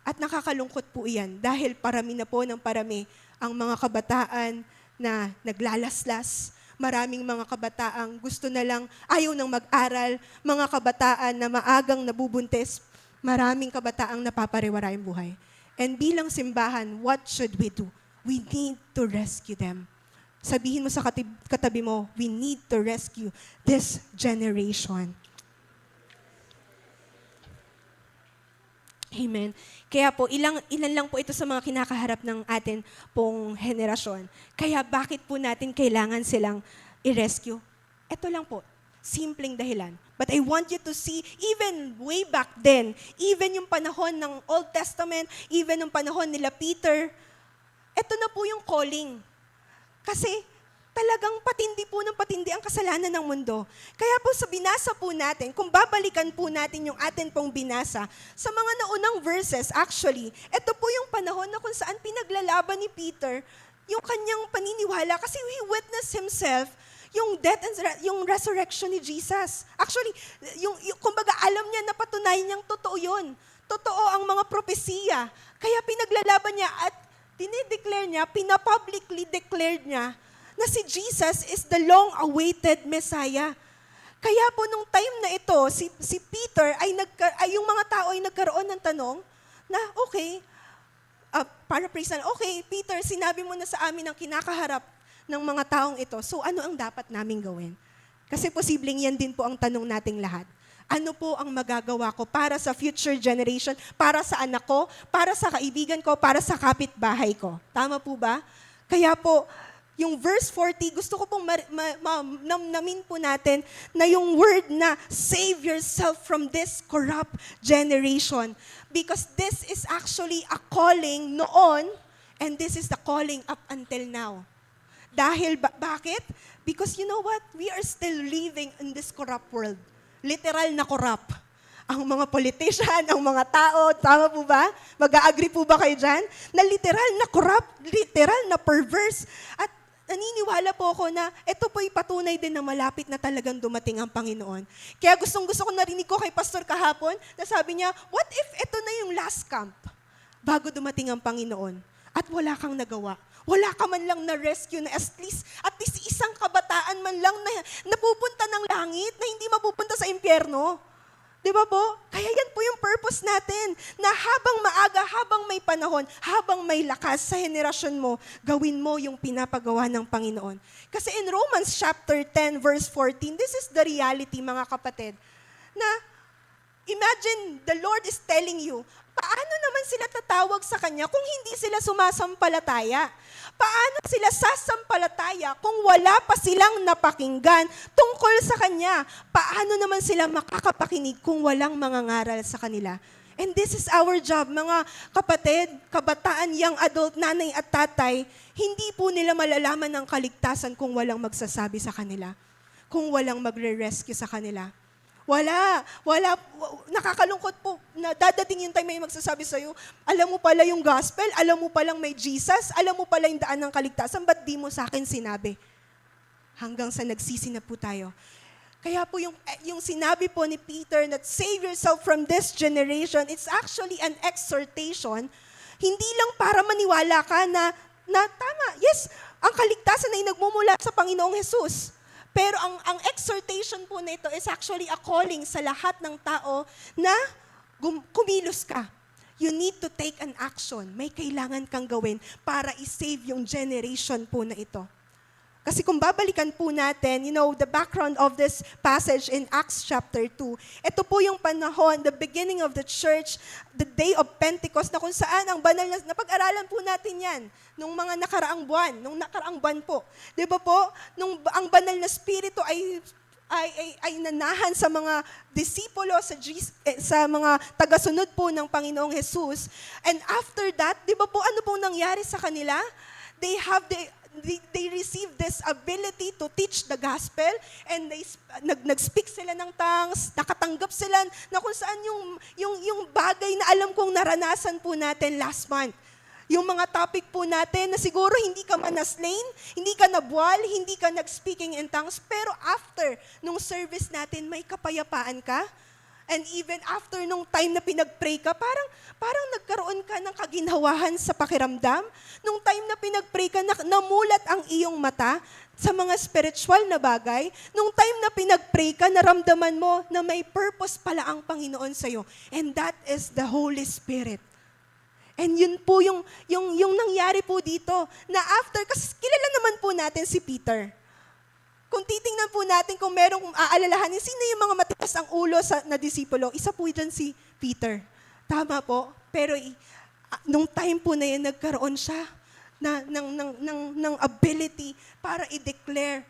At nakakalungkot po iyan dahil parami na po ng parami ang mga kabataan na naglalaslas. Maraming mga kabataang gusto na lang, ayaw nang mag-aral, mga kabataan na maagang nabubuntis, maraming kabataang napapariwara yung buhay. And bilang simbahan, what should we do? We need to rescue them. Sabihin mo sa katabi mo, we need to rescue this generation. Amen. Kaya po, ilan lang po ito sa mga kinakaharap ng atin pong henerasyon. Kaya bakit po natin kailangan silang i-rescue? Ito lang po, simpleng dahilan. But I want you to see, even way back then, even yung panahon ng Old Testament, even yung panahon nila Peter, ito na po yung calling. Kasi talagang patindi po ng patindi ang kasalanan ng mundo. Kaya po sa binasa po natin, kung babalikan po natin yung atin pong binasa, sa mga naunang verses, actually, ito po yung panahon na kung saan pinaglalaban ni Peter yung kanyang paniniwala kasi he witnessed himself yung death and yung resurrection ni Jesus. Actually, kumbaga alam niya na patunayan niyang totoo yun. Totoo ang mga propesiya. Kaya pinaglalaban niya at dinideclare niya, pinapublicly declared niya na si Jesus is the long-awaited Messiah. Kaya po nung time na ito, si Peter ay yung mga tao ay nagkaroon ng tanong na okay, paraphrase na, okay, Peter, sinabi mo na sa amin ang kinakaharap ng mga taong ito. So ano ang dapat naming gawin? Kasi posibleng yan din po ang tanong nating lahat. Ano po ang magagawa ko para sa future generation, para sa anak ko, para sa kaibigan ko, para sa kapitbahay ko? Tama po ba? Kaya po, yung verse 40, gusto ko pong namnamin po natin na yung word na save yourself from this corrupt generation. Because this is actually a calling noon, and this is the calling up until now. Dahil, bakit? Because you know what? We are still living in this corrupt world. Literal na corrupt. Ang mga politician, ang mga tao, tama po ba? Mag-a-agree po ba kayo dyan? Na literal na corrupt, literal na perverse. At naniniwala po ako na ito po'y patunay din na malapit na talagang dumating ang Panginoon. Kaya gustong-gusto ko narinig ko kay Pastor kahapon na sabi niya, what if ito na yung last camp bago dumating ang Panginoon at wala kang nagawa? Wala ka man lang na-rescue na at least isang kabataan man lang na napupunta ng langit na hindi mapupunta sa impyerno. Di ba po? Kaya yan po yung purpose natin, na habang maaga, habang may panahon, habang may lakas sa henerasyon mo, gawin mo yung pinapagawa ng Panginoon. Kasi in Romans chapter 10 verse 14, this is the reality mga kapatid, na imagine the Lord is telling you, paano naman sila tatawag sa Kanya kung hindi sila sumasampalataya? Paano sila sasampalataya kung wala pa silang napakinggan tungkol sa Kanya? Paano naman sila makakapakinig kung walang mangangaral sa kanila? And this is our job, mga kapatid, kabataan, young adult, nanay at tatay, hindi po nila malalaman ng kaligtasan kung walang magsasabi sa kanila, kung walang magre-rescue sa kanila. Wala. Nakakalungkot po na dadating yung time may magsasabi sa'yo, alam mo pala yung gospel, alam mo palang may Jesus, alam mo pala yung daan ng kaligtasan, ba't di mo sa akin sinabi? Hanggang sa nagsisi na po tayo. Kaya po yung sinabi po ni Peter that save yourself from this generation, it's actually an exhortation, hindi lang para maniwala ka na tama, yes, ang kaligtasan ay nagmumula sa Panginoong Jesus. Pero ang exhortation po nito is actually a calling sa lahat ng tao na kumilos ka. You need to take an action. May kailangan kang gawin para i-save yung generation po na ito. Kasi kung babalikan po natin, the background of this passage in Acts chapter 2, ito po yung panahon, the beginning of the church, the day of Pentecost, na kung saan ang banal na pag-aralan po natin yan, nung mga nakaraang buwan po. Di ba po, ang banal na spirito ay nanahan sa mga disipulo, sa mga tagasunod po ng Panginoong Jesus. And after that, di ba po, ano pong nangyari sa kanila? They receive this ability to teach the gospel, and nag-speak sila ng tongues, nakatanggap sila na kung saan yung bagay na alam kong naranasan po natin last month. Yung mga topic po natin na siguro hindi ka man na-slain, hindi ka nabuwal, hindi ka nag-speaking in tongues, pero after nung service natin, may kapayapaan ka. And even after nung time na pinag-pray ka, parang nagkaroon ka ng kaginhawahan sa pakiramdam. Nung time na pinag-pray ka, namulat ang iyong mata sa mga spiritual na bagay. Nung time na pinag-pray ka, naramdaman mo na may purpose pala ang Panginoon sa'yo. And that is the Holy Spirit. And yun po yung nangyari po dito. Na after, kasi kilala naman po natin si Peter. Kung titingnan po natin kung merong aalalahanin, sino yung mga matigas ang ulo na disipulo? Isa po dyan si Peter. Tama po. Pero nung time po na yan, nagkaroon siya ng ability para i-declare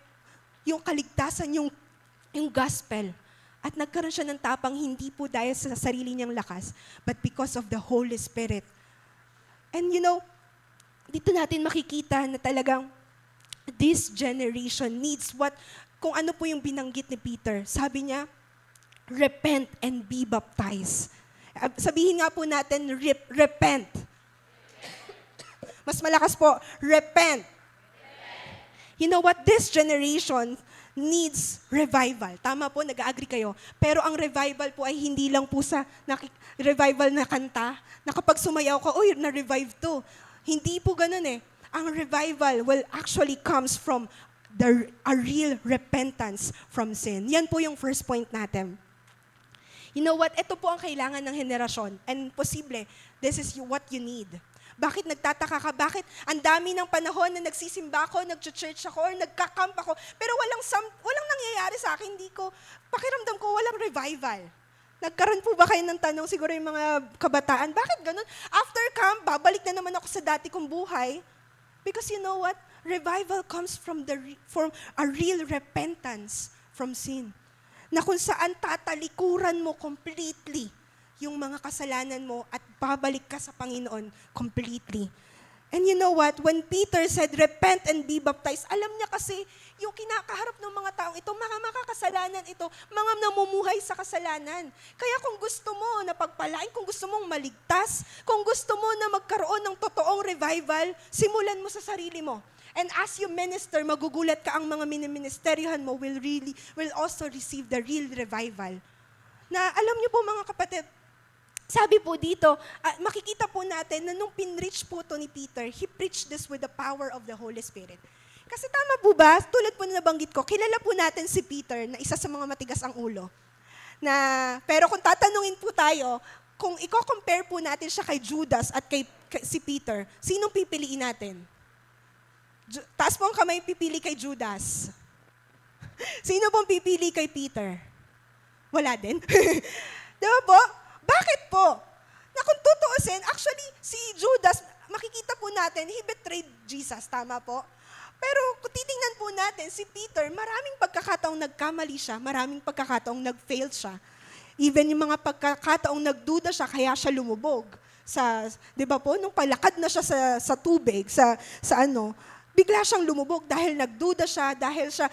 yung kaligtasan, yung gospel. At nagkaroon siya ng tapang hindi po dahil sa sarili niyang lakas, but because of the Holy Spirit. And dito natin makikita na talagang this generation needs kung ano po yung binanggit ni Peter. Sabi niya, repent and be baptized. Sabihin nga po natin, repent. Mas malakas po, repent. You know what? This generation needs revival. Tama po, nag-agree kayo. Pero ang revival po ay hindi lang po sa revival na kanta, na kapag sumayaw ka, na-revive to. Hindi po ganun eh. Ang revival actually comes from a real repentance from sin. Yan po yung first point natin. You know what? Ito po ang kailangan ng henerasyon. And posible, this is what you need. Bakit nagtataka ka? Bakit ang dami ng panahon na nagsisimba ako, nag-church ako, or nagka-camp ako, pero walang nangyayari sa akin, pakiramdam ko walang revival. Nagkaroon po ba kayo ng tanong, siguro yung mga kabataan, bakit ganun? After camp, babalik na naman ako sa dati kong buhay. Because you know what? Revival comes from a real repentance from sin. Na kung saan tatalikuran mo completely yung mga kasalanan mo at babalik ka sa Panginoon completely. And you know what? When Peter said, repent and be baptized, alam niya kasi yung kinakaharap ng mga taong ito, mga makakasalanan ito, mga namumuhay sa kasalanan. Kaya kung gusto mo na pagpalain, kung gusto mong maligtas, kung gusto mo na magkaroon ng totoong revival, simulan mo sa sarili mo. And as you minister, magugulat ka ang mga miniministeryohan mo will also receive the real revival. Na alam niyo po mga kapatid, sabi po dito, makikita po natin na nung pinreach po to ni Peter, he preached this with the power of the Holy Spirit. Kasi tama po ba, tulad po na nabanggit ko, kilala po natin si Peter na isa sa mga matigas ang ulo. Pero kung tatanungin po tayo, kung i-compare po natin siya kay Judas at si Peter, sinong pipiliin natin? Taas po ang kamay pipili kay Judas. Sino pong pipili kay Peter? Wala din. Diba po? Bakit po? Na kung tutuusin, actually, si Judas, makikita po natin, he betrayed Jesus. Tama po? Pero kung titingnan po natin, si Peter, maraming pagkakataong nagkamali siya, maraming pagkakataong nag-fail siya. Even yung mga pagkakataong nagduda siya, kaya siya lumubog. Di ba po, nung palakad na siya sa tubig, bigla siyang lumubog dahil nagduda siya, dahil siya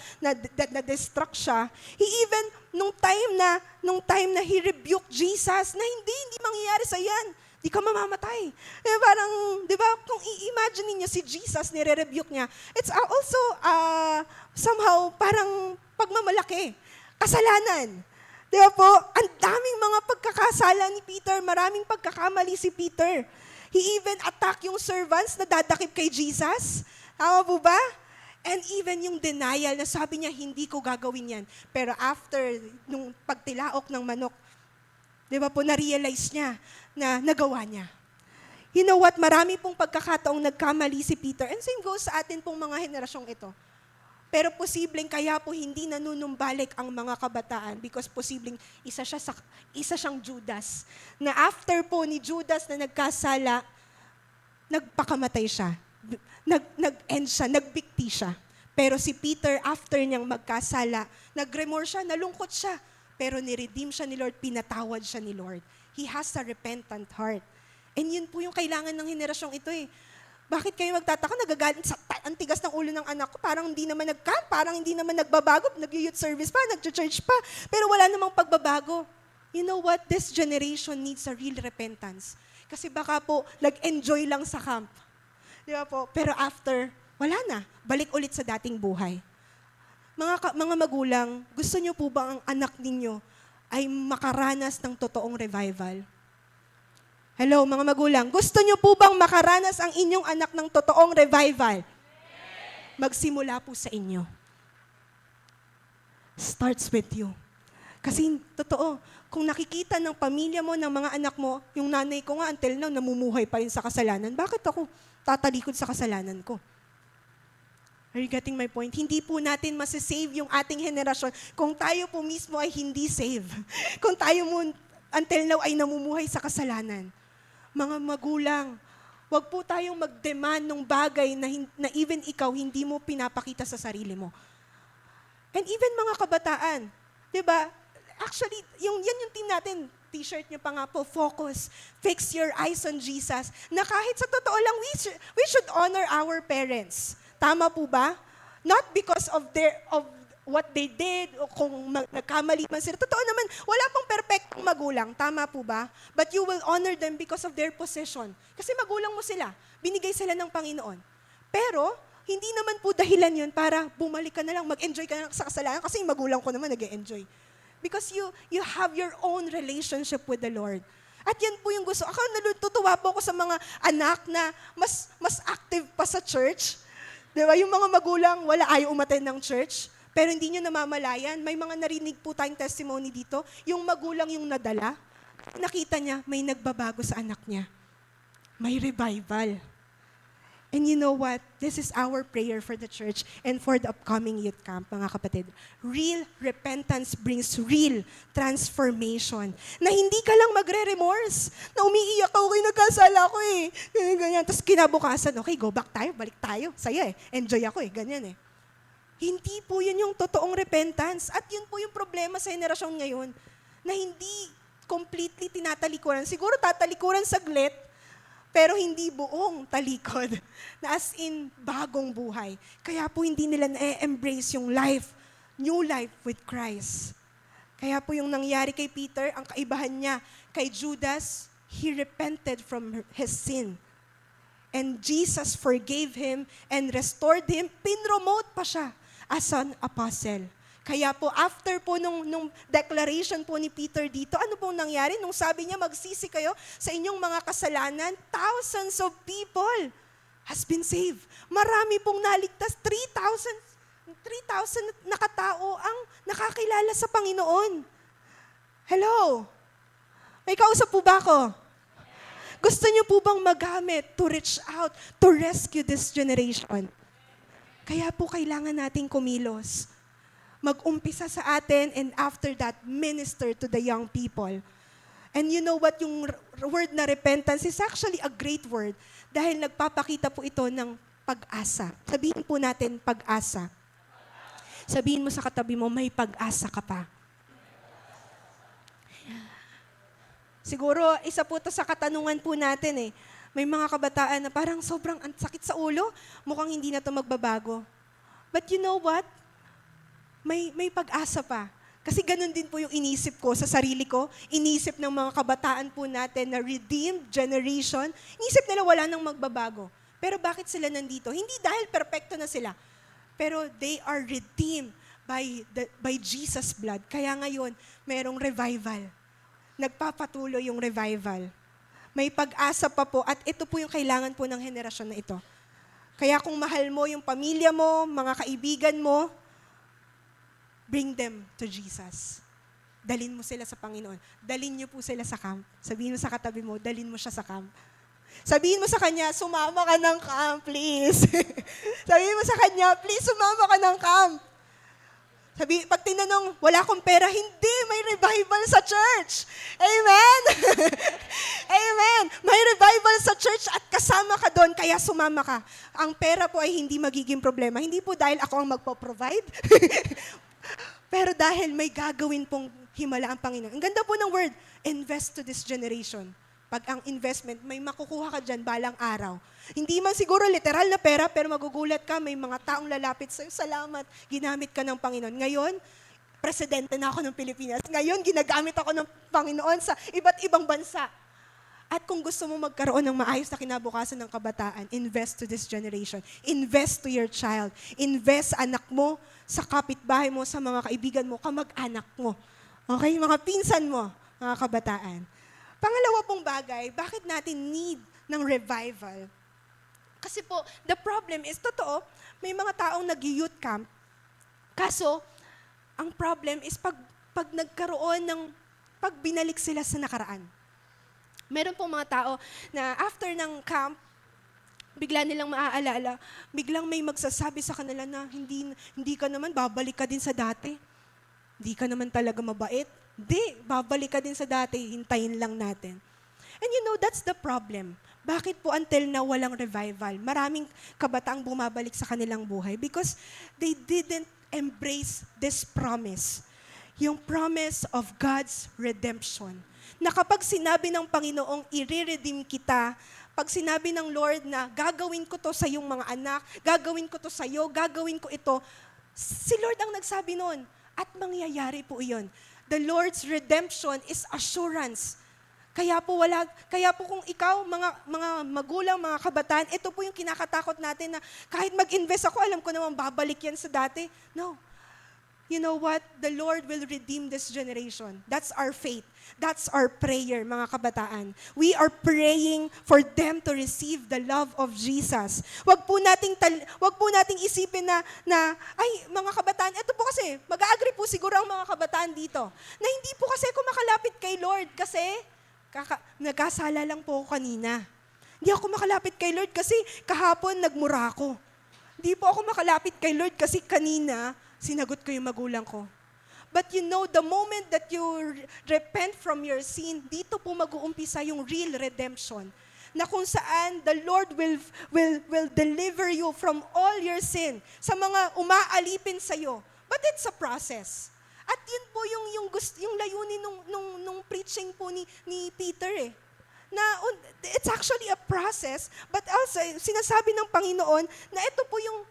na-distract siya. He even, nung time na he rebuked Jesus, na hindi mangyayari sa yan. Di ka mamamatay. Parang, di ba, kung i-imagine niyo si Jesus, nire-rebuke niya, it's also somehow parang pagmamalaki. Kasalanan. Di ba po? Ang daming mga pagkakasala ni Peter, maraming pagkakamali si Peter. He even attacked yung servants na dadakip kay Jesus. Tama po ba? And even yung denial na sabi niya, hindi ko gagawin yan. Pero after, nung pagtilaok ng manok, di ba po, na-realize niya na nagawa niya. You know what? Marami pong pagkakataong nagkamali si Peter. And same goes sa atin pong mga henerasyong ito. Pero posibleng kaya po hindi nanunumbalik ang mga kabataan because posibleng isa siyang Judas. Na after po ni Judas na nagkasala, nagpakamatay siya. Nag-end siya, nagbikti siya. Pero si Peter, after niyang magkasala, nag-remorse siya, nalungkot siya. Pero niredeem siya ni Lord, pinatawad siya ni Lord. He has a repentant heart. And yun po yung kailangan ng henerasyong ito eh. Bakit kayo magtataka? Nagagalit sa ang tigas ng ulo ng anak ko. Parang hindi naman nag-camp, parang hindi naman nagbabago. Nag-youth service pa, nag-church pa. Pero wala namang pagbabago. You know what? This generation needs a real repentance. Kasi baka po, nag-enjoy lang sa camp. Di ba po? Pero after, wala na. Balik ulit sa dating buhay. Mga magulang, gusto niyo po ba ang anak ninyo ay makaranas ng totoong revival? Hello, mga magulang, gusto niyo po bang makaranas ang inyong anak ng totoong revival? Magsimula po sa inyo. Starts with you. Kasi totoo, kung nakikita ng pamilya mo, ng mga anak mo, yung nanay ko nga until now, namumuhay pa rin sa kasalanan, bakit ako tatalikod sa kasalanan ko? Are you getting my point? Hindi po natin masasave yung ating henerasyon kung tayo po mismo ay hindi save. Kung tayo mo until now ay namumuhay sa kasalanan. Mga magulang, wag po tayong mag-demand ng bagay na even ikaw hindi mo pinapakita sa sarili mo. And even mga kabataan, di ba? Actually, yan yung team natin, t-shirt niyo pa nga po, focus, fix your eyes on Jesus, na kahit sa totoo lang, we should honor our parents. Tama po ba? Not because of what they did, o kung nagkamali man sila. Totoo naman, wala pong perfectong magulang. Tama po ba? But you will honor them because of their possession. Kasi magulang mo sila. Binigay sila ng Panginoon. Pero, hindi naman po dahilan yun para bumalik ka na lang, mag-enjoy ka na lang sa kasalanan kasi yung magulang ko naman nag-enjoy. Because you have your own relationship with the Lord. At yan po yung gusto. Ako natutuwa po ako sa mga anak na mas active pa sa church. Di ba? Yung mga magulang, wala ayaw umattend ng church. Pero hindi nyo namamalayan. May mga narinig po tayong testimony dito. Yung magulang yung nadala, nakita niya, may nagbabago sa anak niya. May revival. And you know what? This is our prayer for the church and for the upcoming youth camp, mga kapatid. Real repentance brings real transformation. Na hindi ka lang magre-remorse. Na umiiyak ako, okay, nagkasala ko eh. Ganyan. Tapos kinabukasan, okay, go back tayo, balik tayo. Saya eh. Enjoy ako eh. Ganyan eh. Hindi po yun yung totoong repentance. At yun po yung problema sa henerasyon ngayon. Na hindi completely tinatalikuran. Siguro tatalikuran saglit, pero hindi buong talikod. Na as in, bagong buhay. Kaya po hindi nila na-embrace yung life, new life with Christ. Kaya po yung nangyari kay Peter, ang kaibahan niya kay Judas, he repented from his sin. And Jesus forgave him and restored him. Pinromote pa siya as an apostle. Kaya po, after po nung declaration po ni Peter dito, ano pong nangyari? Nung sabi niya, magsisi kayo sa inyong mga kasalanan, thousands of people has been saved. Marami pong naligtas, 3,000 na katao ang nakakilala sa Panginoon. Hello? May kausap po ba ako? Gusto niyo po bang magamit to reach out, to rescue this generation? Kaya po kailangan nating kumilos. Mag-umpisa sa atin and after that, minister to the young people. And you know what, yung word na repentance is actually a great word dahil nagpapakita po ito ng pag-asa. Sabihin po natin pag-asa. Sabihin mo sa katabi mo, may pag-asa ka pa. Siguro, isa po ito sa katanungan po natin eh. May mga kabataan na parang sobrang sakit sa ulo, mukhang hindi na ito magbabago. But you know what? May pag-asa pa. Kasi ganun din po yung inisip ko sa sarili ko, inisip ng mga kabataan po natin na redeemed generation, inisip nila wala nang magbabago. Pero bakit sila nandito? Hindi dahil perpekto na sila, pero they are redeemed by Jesus' blood. Kaya ngayon, mayroong revival. Nagpapatuloy yung revival. May pag-asa pa po at ito po yung kailangan po ng henerasyon na ito. Kaya kung mahal mo yung pamilya mo, mga kaibigan mo, bring them to Jesus. Dalin mo sila sa Panginoon. Dalin niyo po sila sa camp. Sabihin mo sa katabi mo, dalin mo siya sa camp. Sabihin mo sa kanya, sumama ka ng camp, please. Sabihin mo sa kanya, please sumama ka ng camp. Pag tinanong, wala akong pera, hindi, may revival sa church. Amen? Amen. May revival sa church at kasama ka doon, kaya sumama ka. Ang pera po ay hindi magiging problema. Hindi po dahil ako ang magpo-provide. Pero dahil may gagawin pong himala ang Panginoon. Ang ganda po ng word, invest to this generation. Pag ang investment, may makukuha ka dyan balang araw. Hindi man siguro literal na pera, pero magugulat ka, may mga taong lalapit sa'yo, salamat, ginamit ka ng Panginoon. Ngayon, presidente na ako ng Pilipinas. Ngayon, ginagamit ako ng Panginoon sa iba't ibang bansa. At kung gusto mo magkaroon ng maayos na kinabukasan ng kabataan, invest to this generation. Invest to your child. Invest anak mo sa kapitbahay mo, sa mga kaibigan mo, kamag-anak mo. Okay? Mga pinsan mo, mga kabataan. Pangalawa pong bagay, bakit natin need ng revival? Kasi po, the problem is, totoo, may mga taong nag-youth camp. Kaso, ang problem is pag nagkaroon ng, pag binalik sila sa nakaraan. Meron pong mga tao na after ng camp, bigla nilang maaalala, biglang may magsasabi sa kanila na hindi ka naman, babalik ka din sa dati. Hindi ka naman talaga mabait. Hindi, babalik ka din sa dati, hintayin lang natin. And you know, that's the problem. Bakit po until now walang revival? Maraming kabataang bumabalik sa kanilang buhay because they didn't embrace this promise. Yung promise of God's redemption. Na kapag sinabi ng Panginoong i-redeem kita, pag sinabi ng Lord na gagawin ko to sa iyong mga anak, gagawin ko to sa iyo, gagawin ko ito, si Lord ang nagsabi noon. At mangyayari po iyon. The Lord's redemption is assurance. Kaya po kung ikaw, mga magulang, mga kabataan, ito po yung kinakatakot natin na kahit mag-invest ako, alam ko naman babalik yan sa dati. No. You know what? The Lord will redeem this generation. That's our faith. That's our prayer, mga kabataan. We are praying for them to receive the love of Jesus. Wag po nating isipin na ay, mga kabataan, ito po kasi, mag-agree po siguro ang mga kabataan dito, na hindi po kasi ako makalapit kay Lord kasi nagkasala lang po ako kanina. Hindi ako makalapit kay Lord kasi kahapon nagmura ako. Hindi po ako makalapit kay Lord kasi kanina sinagot ko yung magulang ko. But you know, the moment that you repent from your sin, dito po mag-uumpisa yung real redemption. Na kung saan the Lord will deliver you from all your sin sa mga umaalipin sa'yo. But it's a process. At yun po yung layunin nung preaching po ni Peter eh. Na it's actually a process, but also sinasabi ng Panginoon na ito po yung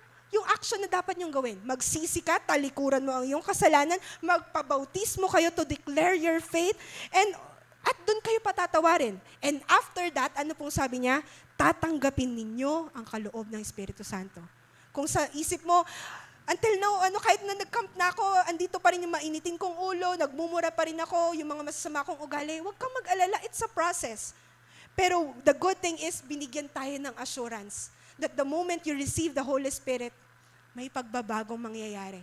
action na dapat niyong gawin. Magsisi ka, talikuran mo ang iyong kasalanan, magpabautismo kayo to declare your faith, at doon kayo patatawarin. And after that, ano pong sabi niya? Tatanggapin ninyo ang kaloob ng Espiritu Santo. Kung sa isip mo, until now, kahit na nag-camp na ako, andito pa rin yung mainitin kong ulo, nagmumura pa rin ako, yung mga masasama kong ugali, huwag kang mag-alala, it's a process. Pero the good thing is, binigyan tayo ng assurance that the moment you receive the Holy Spirit, may pagbabagong mangyayari.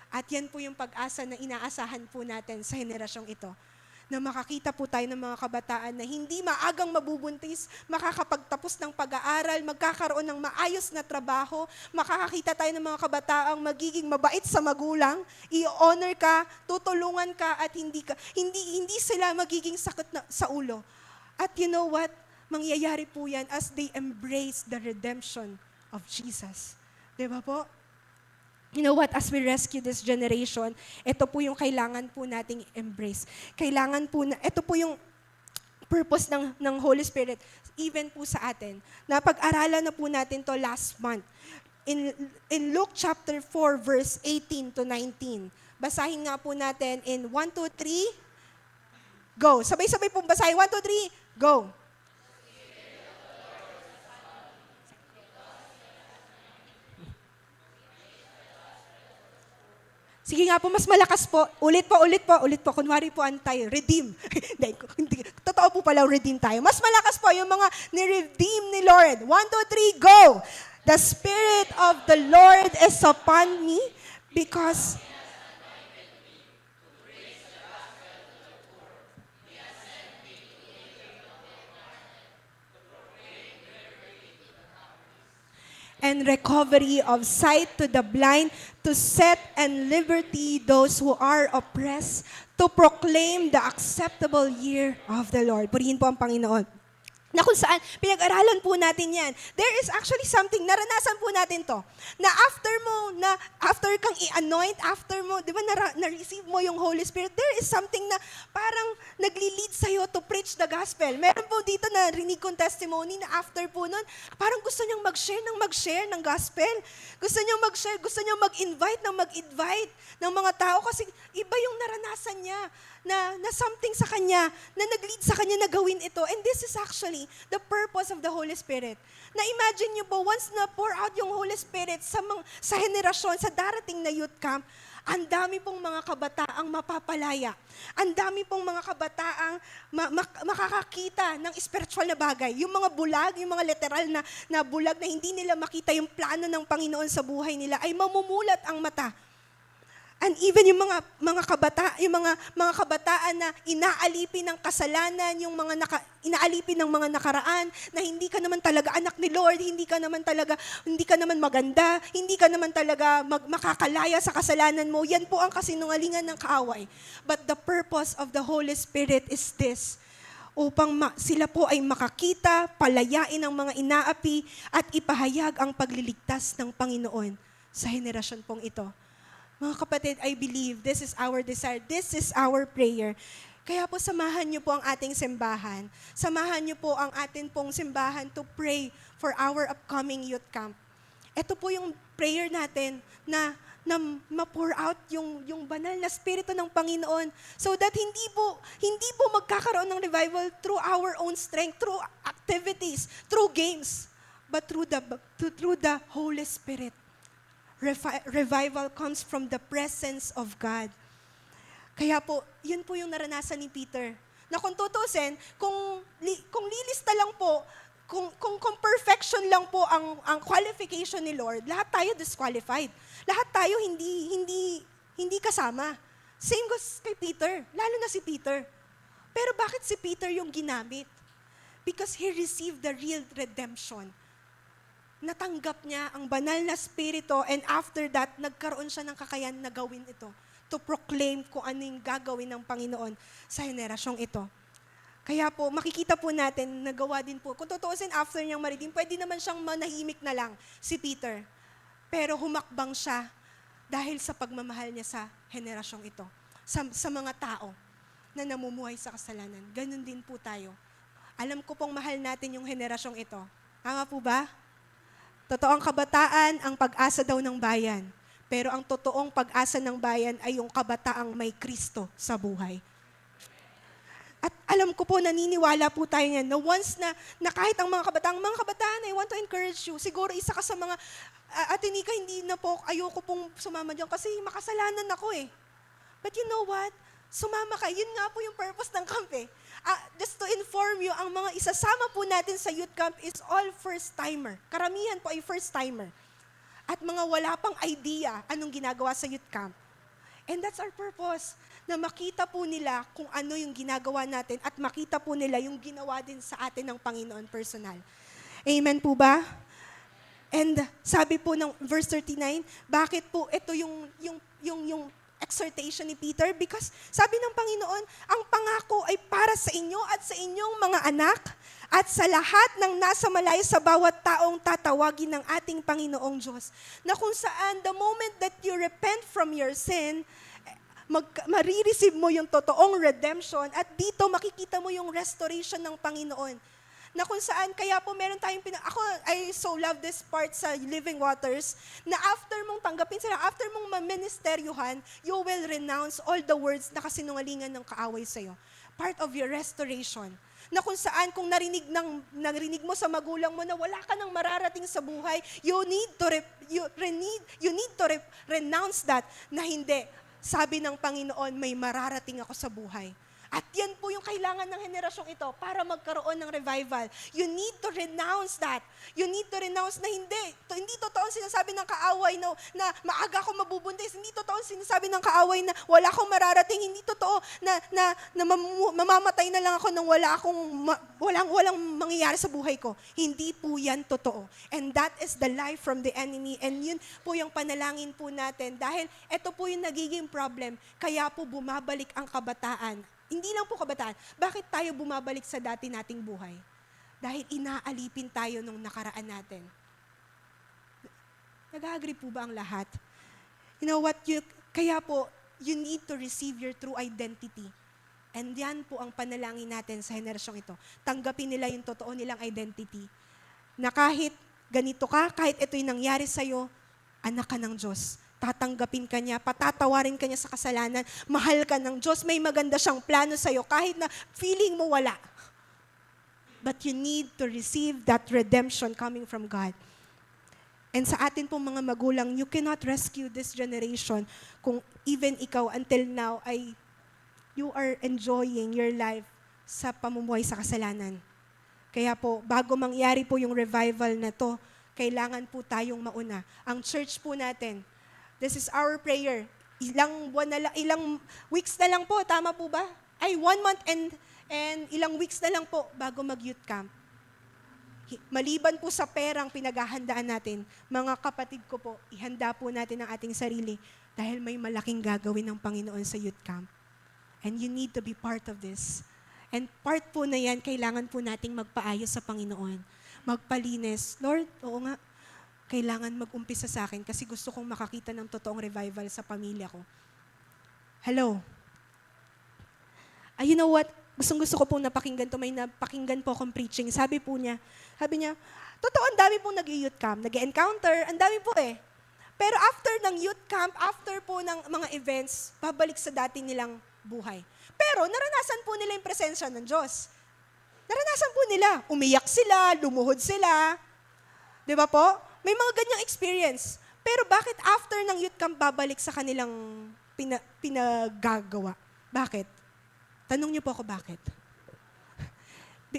At yan po yung pag-asa na inaasahan po natin sa henerasyong ito. Na makakita po tayo ng mga kabataan na hindi maagang mabubuntis, makakapagtapos ng pag-aaral, magkakaroon ng maayos na trabaho, makakakita tayo ng mga kabataang magiging mabait sa magulang, i-honor ka, tutulungan ka, at hindi sila magiging sakit sa ulo. At you know what? Mangyayari po yan as they embrace the redemption of Jesus. Diba po? You know what? As we rescue this generation, ito po yung kailangan po nating embrace. Ito po yung purpose ng Holy Spirit, even po sa atin. Napag-aralan na po natin to last month. In Luke chapter 4, verse 18 to 19. Basahin nga po natin in 1, 2, 3, go. Sabay-sabay pong basahin. 1, 2, 3, go. Sige nga po, mas malakas po. Ulit po. Kunwari po antay, redeem. Totoo po pala, redeem tayo. Mas malakas po yung mga ni-redeem ni Lord. 1, 2, 3, go! The Spirit of the Lord is upon me because and recovery of sight to the blind, to set and liberty those who are oppressed, to proclaim the acceptable year of the Lord. Purihin po ang Panginoon. Na kung saan, pinag-aralan po natin yan. There is actually something, naranasan po natin to, na after kang i-anoint, after mo, di ba, na-receive mo yung Holy Spirit, there is something na parang nagli-lead sa'yo to preach the gospel. Meron po dito na rinig kong testimony na after po nun, parang gusto niyang mag-share ng gospel. Gusto niyang mag-share, gusto niyang mag-invite ng mga tao kasi iba yung naranasan niya na something sa kanya, na nag-lead sa kanya na gawin ito. And this is actually the purpose of the Holy Spirit. Na imagine niyo po, once na pour out yung Holy Spirit sa henerasyon, sa darating na youth camp, ang dami pong mga kabataang mapapalaya. Ang dami pong mga kabataang makakakita ng spiritual na bagay. Yung mga bulag, yung mga literal na bulag na hindi nila makita yung plano ng Panginoon sa buhay nila, ay mamumulat ang mata. And even yung mga kabataan na inaalipin ng kasalanan, yung inaalipin ng mga nakaraan, na hindi ka naman talaga anak ni Lord, hindi ka naman maganda, hindi ka naman talaga makakalaya sa kasalanan mo. Yan po ang kasinungalingan ng kaaway. But the purpose of the Holy Spirit is this, upang sila po ay makakita, palayain ang mga inaapi, at ipahayag ang pagliligtas ng Panginoon sa henerasyon pong ito. Mga kapatid, I believe this is our desire, this is our prayer. Kaya po samahan niyo po ang ating simbahan. Samahan niyo po ang atin pong simbahan to pray for our upcoming youth camp. Ito po yung prayer natin na ma-pour out yung banal na spirito ng Panginoon so that hindi po magkakaroon ng revival through our own strength, through activities, through games, but through the Holy Spirit. Revival comes from the presence of God. Kaya po, yun po yung naranasan ni Peter. Na kung tutusin, kung lilista lang po, kung perfection lang po ang qualification ni Lord, lahat tayo disqualified. Lahat tayo hindi kasama. Same goes kay Peter, lalo na si Peter. Pero bakit si Peter yung ginamit? Because he received the real redemption. Natanggap niya ang banal na spirito, and after that, nagkaroon siya ng kakayahan na gawin ito, to proclaim kung ano yung gagawin ng Panginoon sa henerasyong ito. Kaya po, makikita po natin, nagawa din po. Kung tutuusin, after niyang ma-redeem, pwede naman siyang manahimik na lang, si Peter. Pero humakbang siya dahil sa pagmamahal niya sa henerasyong ito, sa mga tao na namumuhay sa kasalanan. Ganun din po tayo. Alam ko pong mahal natin yung henerasyong ito. Tama po ba? Totoong kabataan ang pag-asa daw ng bayan. Pero ang totoong pag-asa ng bayan ay yung kabataang may Kristo sa buhay. At alam ko po, naniniwala po tayo yan, na once na kahit ang mga kabataan, I want to encourage you. Siguro isa ka sa mga, Ate Nika, hindi na po, ayoko pong sumama dyan kasi makasalanan ako eh. But you know what? Sumama ka. Yun nga po yung purpose ng camp eh. Just to inform you, ang mga isasama po natin sa youth camp is all first-timer. Karamihan po ay first-timer. At mga wala pang idea anong ginagawa sa youth camp. And that's our purpose, na makita po nila kung ano yung ginagawa natin at makita po nila yung ginawa din sa atin ng Panginoon personal. Amen po ba? And sabi po ng verse 39, bakit po ito yung exhortation ni Peter? Because sabi ng Panginoon, ang pangako ay para sa inyo at sa inyong mga anak at sa lahat ng nasa malayo, sa bawat taong tatawagin ng ating Panginoong Diyos. Na kung saan, the moment that you repent from your sin, marireceive mo yung totoong redemption at dito makikita mo yung restoration ng Panginoon. Na kung saan, kaya po meron tayong, I so love this part sa Living Waters, na after mong tanggapin sila, after mong ma-ministeryohan, you will renounce all the words na kasinungalingan ng kaaway sa'yo. Part of your restoration. Na kung saan, kung narinig mo sa magulang mo na wala ka nang mararating sa buhay, you need to renounce that, na hindi. Sabi ng Panginoon, may mararating ako sa buhay. At yan po yung kailangan ng henerasyong ito para magkaroon ng revival. You need to renounce that. You need to renounce na hindi totoo ang sinasabi ng kaaway na maaga ako mabubuntis. Hindi totoo ang sinasabi ng kaaway na wala akong mararating. Hindi totoo na mamamatay na lang ako nang walang mangyayari sa buhay ko. Hindi po yan totoo. And that is the lie from the enemy. And yun po yung panalangin po natin. Dahil ito po yung nagiging problem. Kaya po bumabalik ang kabataan. Hindi lang po kabataan. Bakit tayo bumabalik sa dati nating buhay? Dahil inaalipin tayo nung nakaraan natin. Nag-agree po ba ang lahat? You know what? Kaya po, you need to receive your true identity. And yan po ang panalangin natin sa henerasyong ito. Tanggapin nila yung totoo nilang identity. Na kahit ganito ka, kahit ito'y nangyari sa'yo, anak ka ng Diyos. Tatanggapin ka niya, patatawarin ka niya sa kasalanan, mahal ka ng Diyos, may maganda siyang plano sa'yo, kahit na feeling mo wala. But you need to receive that redemption coming from God. And sa atin pong mga magulang, you cannot rescue this generation kung even ikaw until now ay you are enjoying your life sa pamumuhay sa kasalanan. Kaya po, bago mangyari po yung revival na to, kailangan po tayong mauna. Ang church po natin, this is our prayer. Ilang weeks na lang po, tama po ba? Ay, 1 month and ilang weeks na lang po bago mag-youth camp. Maliban po sa perang pinaghahandaan natin, mga kapatid ko po, ihanda po natin ang ating sarili dahil may malaking gagawin ng Panginoon sa youth camp. And you need to be part of this. And part po na yan, kailangan po nating magpaayos sa Panginoon. Magpalinis. Lord, oo nga, kailangan mag-umpisa sa akin kasi gusto kong makakita ng totoong revival sa pamilya ko. Hello? You know what? Gusto ko pong napakinggan to. May napakinggan po akong preaching. Sabi niya, totoo, ang dami pong nag-youth camp, nag-encounter, ang dami po eh. Pero after ng youth camp, after po ng mga events, babalik sa dati nilang buhay. Pero naranasan po nila yung presensya ng Diyos. Naranasan po nila. Umiyak sila, lumuhod sila. Di ba po? May mga ganyang experience. Pero bakit after ng youth camp babalik sa kanilang pinagagawa? Bakit? Tanong niyo po ako bakit?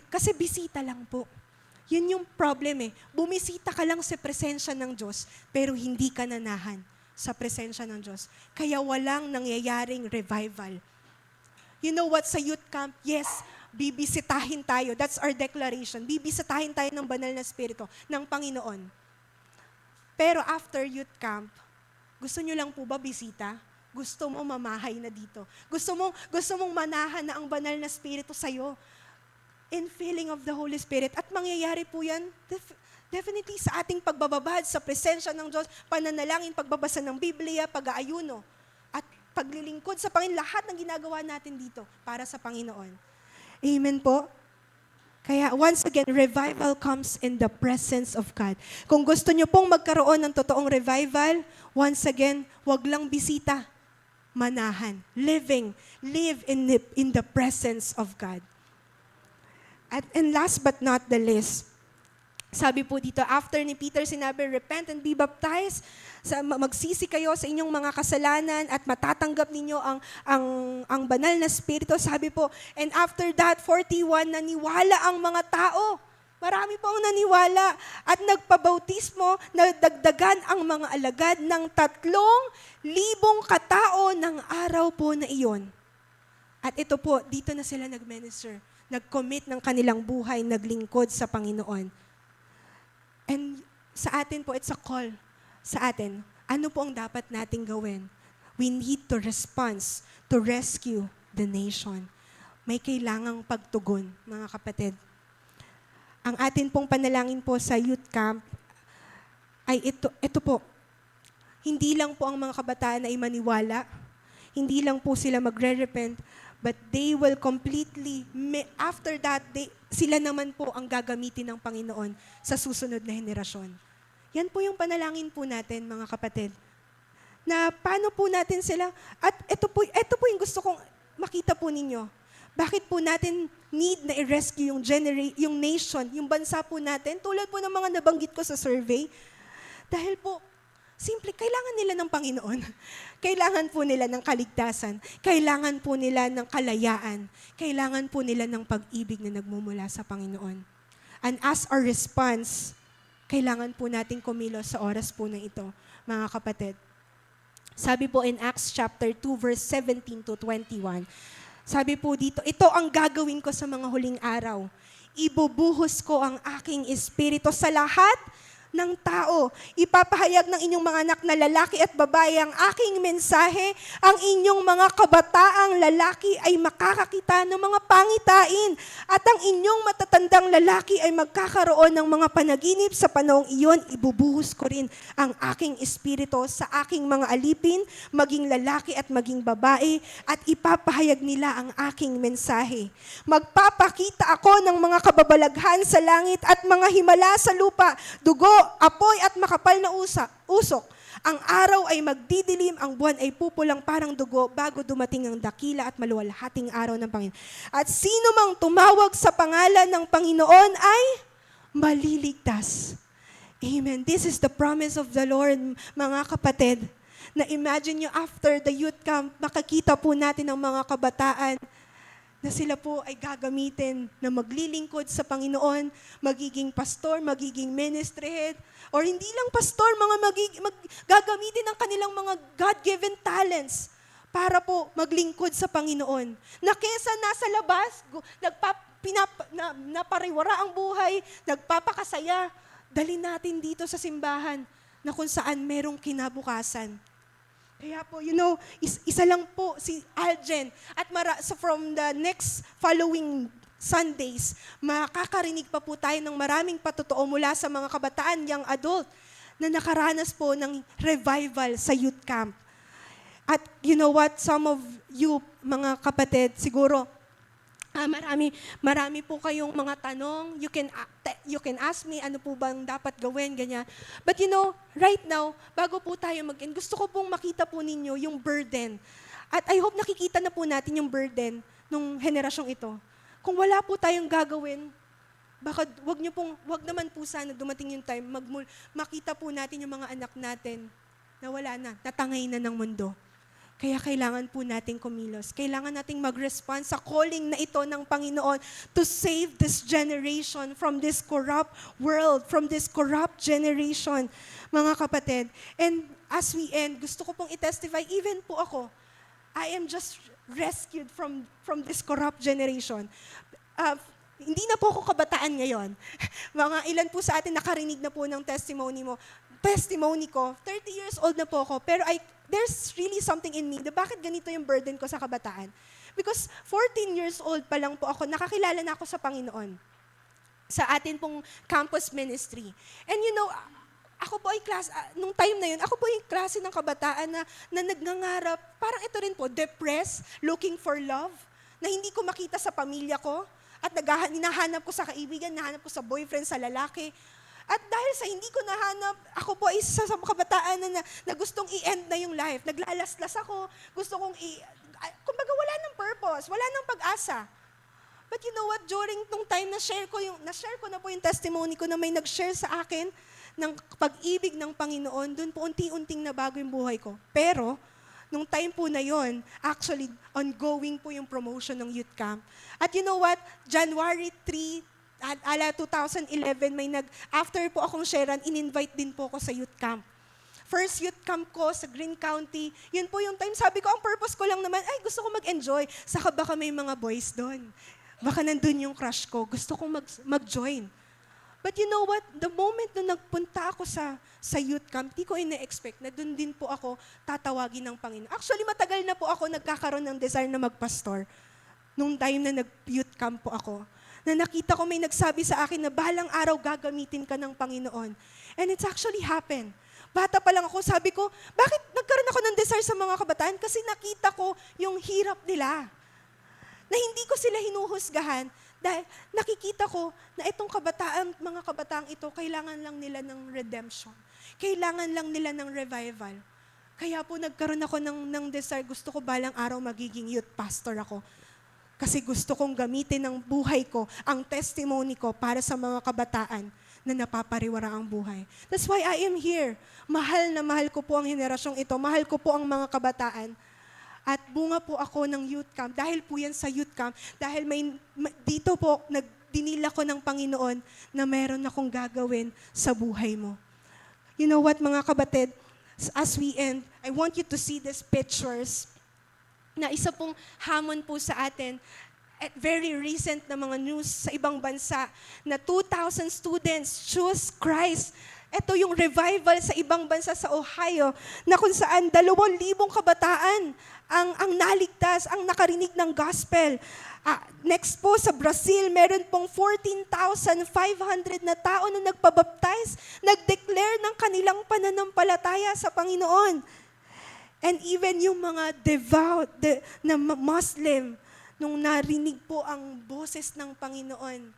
Kasi bisita lang po. Yun yung problem eh. Bumisita ka lang sa presensya ng Diyos, pero hindi ka nanahan sa presensya ng Diyos. Kaya walang nangyayaring revival. You know what? Sa youth camp, yes, bibisitahin tayo. That's our declaration. Bibisitahin tayo ng banal na spirito, ng Panginoon. Pero after youth camp, gusto nyo lang po ba bisita? Gusto mo mamahay na dito? Gusto mong manahan na ang banal na spirito sa'yo? In feeling of the Holy Spirit. At mangyayari po yan, definitely sa ating pagbababad sa presensya ng Diyos, pananalangin, pagbabasa ng Biblia, pag-aayuno, at paglilingkod sa Panginoon, lahat ng ginagawa natin dito para sa Panginoon. Amen po? Kaya once again, revival comes in the presence of God. Kung gusto nyo pong magkaroon ng totoong revival, once again, wag lang bisita, manahan, live in the presence of God. And last but not the least, sabi po dito, after ni Peter sinabi, repent and be baptized, magsisi kayo sa inyong mga kasalanan at matatanggap ninyo ang banal na spirito. Sabi po, and after that, 41, naniwala ang mga tao. Marami po ang naniwala at nagpabautismo, nagdagdagan ang mga alagad ng 3,000 katao ng araw po na iyon. At ito po, dito na sila nag-minister, nag-commit ng kanilang buhay, naglingkod sa Panginoon. And sa atin po, it's a call sa atin. Ano po ang dapat nating gawin? We need to respond to rescue the nation. May kailangang pagtugon, mga kapatid. Ang atin pong panalangin po sa youth camp ay ito po. Hindi lang po ang mga kabataan ay maniwala. Hindi lang po sila magre-repent, but they will completely, after that, sila naman po ang gagamitin ng Panginoon sa susunod na henerasyon. Yan po yung panalangin po natin, mga kapatid. Na paano po natin sila, at ito po yung gusto kong makita po ninyo. Bakit po natin need na i-rescue yung nation, yung bansa po natin, tulad po ng mga nabanggit ko sa survey. Dahil po, Simple, kailangan nila ng Panginoon. Kailangan po nila ng kaligtasan. Kailangan po nila ng kalayaan. Kailangan po nila ng pag-ibig na nagmumula sa Panginoon. And as our response, kailangan po nating kumilos sa oras po na ito, mga kapatid. Sabi po in Acts chapter 2, verse 17 to 21, sabi po dito, ito ang gagawin ko sa mga huling araw. Ibubuhos ko ang aking espiritu sa lahat ng tao. Ipapahayag ng inyong mga anak na lalaki at babae ang aking mensahe. Ang inyong mga kabataang lalaki ay makakakita ng mga pangitain. At ang inyong matatandang lalaki ay magkakaroon ng mga panaginip. Sa panahong iyon, ibubuhos ko rin ang aking espiritu sa aking mga alipin, maging lalaki at maging babae, at ipapahayag nila ang aking mensahe. Magpapakita ako ng mga kababalaghan sa langit at mga himala sa lupa, dugo, apoy at makapal na usok. Ang araw ay magdidilim, ang buwan ay pupulang parang dugo bago dumating ang dakila at maluwalhating araw ng Panginoon. At sino mang tumawag sa pangalan ng Panginoon ay maliligtas. Amen. This is the promise of the Lord, mga kapatid. Na imagine nyo after the youth camp, makakita po natin ang mga kabataan na sila po ay gagamitin na maglilingkod sa Panginoon, magiging pastor, magiging ministry head, or hindi lang pastor, gagamitin ang kanilang mga God-given talents para po maglingkod sa Panginoon. Na kesa nasa labas, napariwara ang buhay, nagpapakasaya, dali natin dito sa simbahan na kung saan merong kinabukasan. Kaya po, isa lang po si Aljen. At so from the next following Sundays, makakarinig pa po tayo ng maraming patotoo mula sa mga kabataan, young adult, na nakaranas po ng revival sa youth camp. At you know what, some of you, mga kapatid, siguro, marami po kayong mga tanong. You can ask me, ano po bang dapat gawin, ganyan. But right now, bago po tayo mag-end, gusto ko pong makita po ninyo yung burden. At I hope nakikita na po natin yung burden nung henerasyong ito. Kung wala po tayong gagawin, baka wag naman po sana dumating yung time, makita po natin yung mga anak natin na wala na, natangay na ng mundo. Kaya kailangan po nating kumilos. Kailangan nating mag-respond sa calling na ito ng Panginoon to save this generation from this corrupt world, from this corrupt generation, mga kapatid. And as we end, gusto ko pong i-testify, even po ako, I am just rescued from this corrupt generation. Hindi na po ako kabataan ngayon. Mga ilan po sa atin nakarinig na po ng testimony mo. Testimony ko, 30 years old na po ako, pero there's really something in me na bakit ganito yung burden ko sa kabataan. Because 14 years old pa lang po ako, nakakilala na ako sa Panginoon. Sa atin pong campus ministry. And ako po ay nung time na yun, ako po yung klase ng kabataan na nagngangarap, parang ito rin po, depressed, looking for love, na hindi ko makita sa pamilya ko, at hinahanap ko sa kaibigan, hinahanap ko sa boyfriend, sa lalaki. At dahil sa hindi ko nahanap, ako po isa sa kabataan na gustong i-end na yung life. Naglalaslas ako, gusto kong kumbaga wala ng purpose, wala ng pag-asa. But you know what, during nung time na-share ko na po yung testimony ko na may nag-share sa akin ng pag-ibig ng Panginoon, dun po unti-unting nabago yung buhay ko. Pero, nung time po na yon, actually, ongoing po yung promotion ng youth camp. At you know what, January 3, 2011, after po akong sharean, in-invite din po ako sa youth camp. First youth camp ko sa Green County, yun po yung time, sabi ko, ang purpose ko lang naman, gusto ko mag-enjoy. Saka baka may mga boys doon. Baka nandun yung crush ko, gusto kong mag-join. But you know what, the moment na nagpunta ako sa youth camp, di ko ina-expect na doon din po ako tatawagin ng Panginoon. Actually, matagal na po ako nagkakaroon ng desire na magpastor. Nung time na nag-youth camp po ako, na nakita ko may nagsabi sa akin na balang araw gagamitin ka ng Panginoon. And it's actually happened. Bata pa lang ako, sabi ko, bakit nagkaroon ako ng desire sa mga kabataan? Kasi nakita ko yung hirap nila. Na hindi ko sila hinuhusgahan dahil nakikita ko na itong mga kabataang ito, kailangan lang nila ng redemption. Kailangan lang nila ng revival. Kaya po nagkaroon ako ng desire, gusto ko balang araw magiging youth pastor ako. Kasi gusto kong gamitin ang buhay ko, ang testimony ko para sa mga kabataan na napapariwara ang buhay. That's why I am here. Mahal na mahal ko po ang henerasyong ito. Mahal ko po ang mga kabataan. At bunga po ako ng youth camp. Dahil po yan sa youth camp. Dahil dito po, dinila ko ng Panginoon na meron akong gagawin sa buhay mo. You know what, mga kabatid? As we end, I want you to see these pictures na isa pong hamon po sa atin at very recent na mga news sa ibang bansa na 2,000 students choose Christ. Ito yung revival sa ibang bansa sa Ohio na kung saan 2,000 kabataan ang naligtas, ang nakarinig ng gospel. Next po sa Brazil, meron pong 14,500 na tao na nagpabaptize, nag-declare ng kanilang pananampalataya sa Panginoon. And even yung mga devout na Muslim, nung narinig po ang boses ng Panginoon,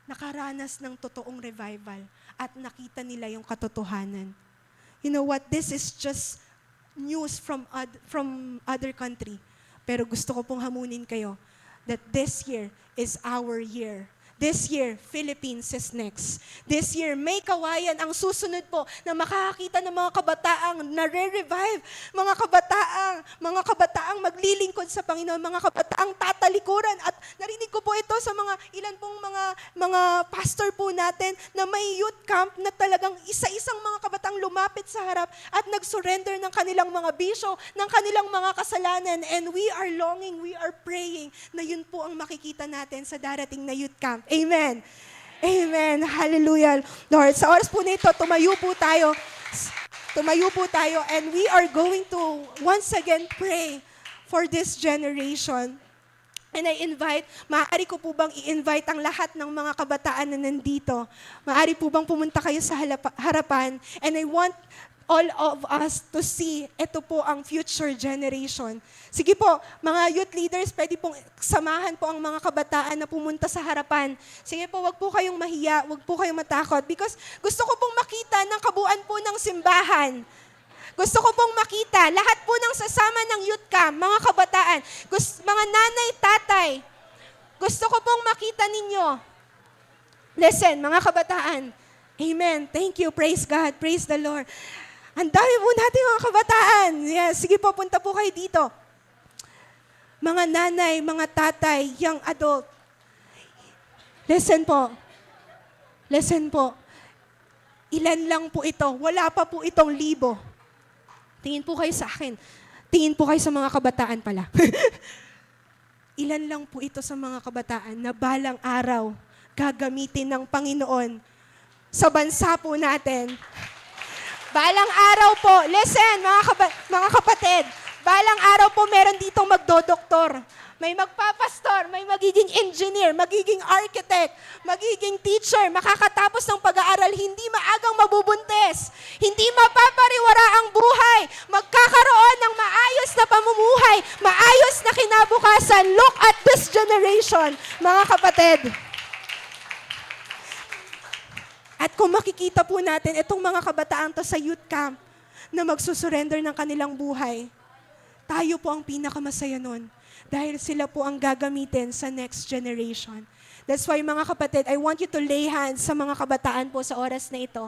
nakaranas ng totoong revival at nakita nila yung katotohanan. You know what? This is just news from other country. Pero gusto ko pong hamunin kayo that this year is our year. This year, Philippines is next. This year, May Kawayan ang susunod po na makakakita ng mga kabataang nare-revive, mga kabataang maglilingkod sa Panginoon, mga kabataang tatalikuran. At narinig ko po ito sa ilan pong mga pastor po natin na may youth camp na talagang isa-isang mga kabataang lumapit sa harap at nag-surrender ng kanilang mga bisyo, ng kanilang mga kasalanan. And we are longing, we are praying na yun po ang makikita natin sa darating na youth camp. Amen. Amen. Hallelujah. Lord, sa oras po nito, tumayo po tayo and we are going to once again pray for this generation. And I invite, maaari ko po bang i-invite ang lahat ng mga kabataan na nandito? Maaari po bang pumunta kayo sa harapan? And I want all of us to see, ito po ang future generation. Sige po, mga youth leaders, pwede pong samahan po ang mga kabataan na pumunta sa harapan. Sige po, wag po kayong mahiya, wag po kayong matakot because gusto ko pong makita ng kabuuan po ng simbahan. Gusto ko pong makita, lahat po ng sasama ng youth camp, mga kabataan, mga nanay, tatay, gusto ko pong makita ninyo. Listen, mga kabataan, amen. Thank you, praise God, praise the Lord. Ang dami po natin mga kabataan. Yes, sige po, punta po kayo dito. Mga nanay, mga tatay, young adult. Listen po. Listen po. Ilan lang po ito. Wala pa po itong 1,000. Tingin po kayo sa akin. Tingin po kayo sa mga kabataan pala. Ilan lang po ito sa mga kabataan na balang araw gagamitin ng Panginoon sa bansa po natin. Balang araw po, listen mga kapatid, balang araw po meron ditong magdodoktor, may magpapastor, may magiging engineer, magiging architect, magiging teacher, makakatapos ng pag-aaral, hindi maagang mabubuntis, hindi mapapariwara ang buhay, magkakaroon ng maayos na pamumuhay, maayos na kinabukasan. Look at this generation, mga kapatid. At kung makikita po natin, itong mga kabataan to sa youth camp na magsusurrender ng kanilang buhay, tayo po ang pinakamasaya nun. Dahil sila po ang gagamitin sa next generation. That's why mga kapatid, I want you to lay hands sa mga kabataan po sa oras na ito.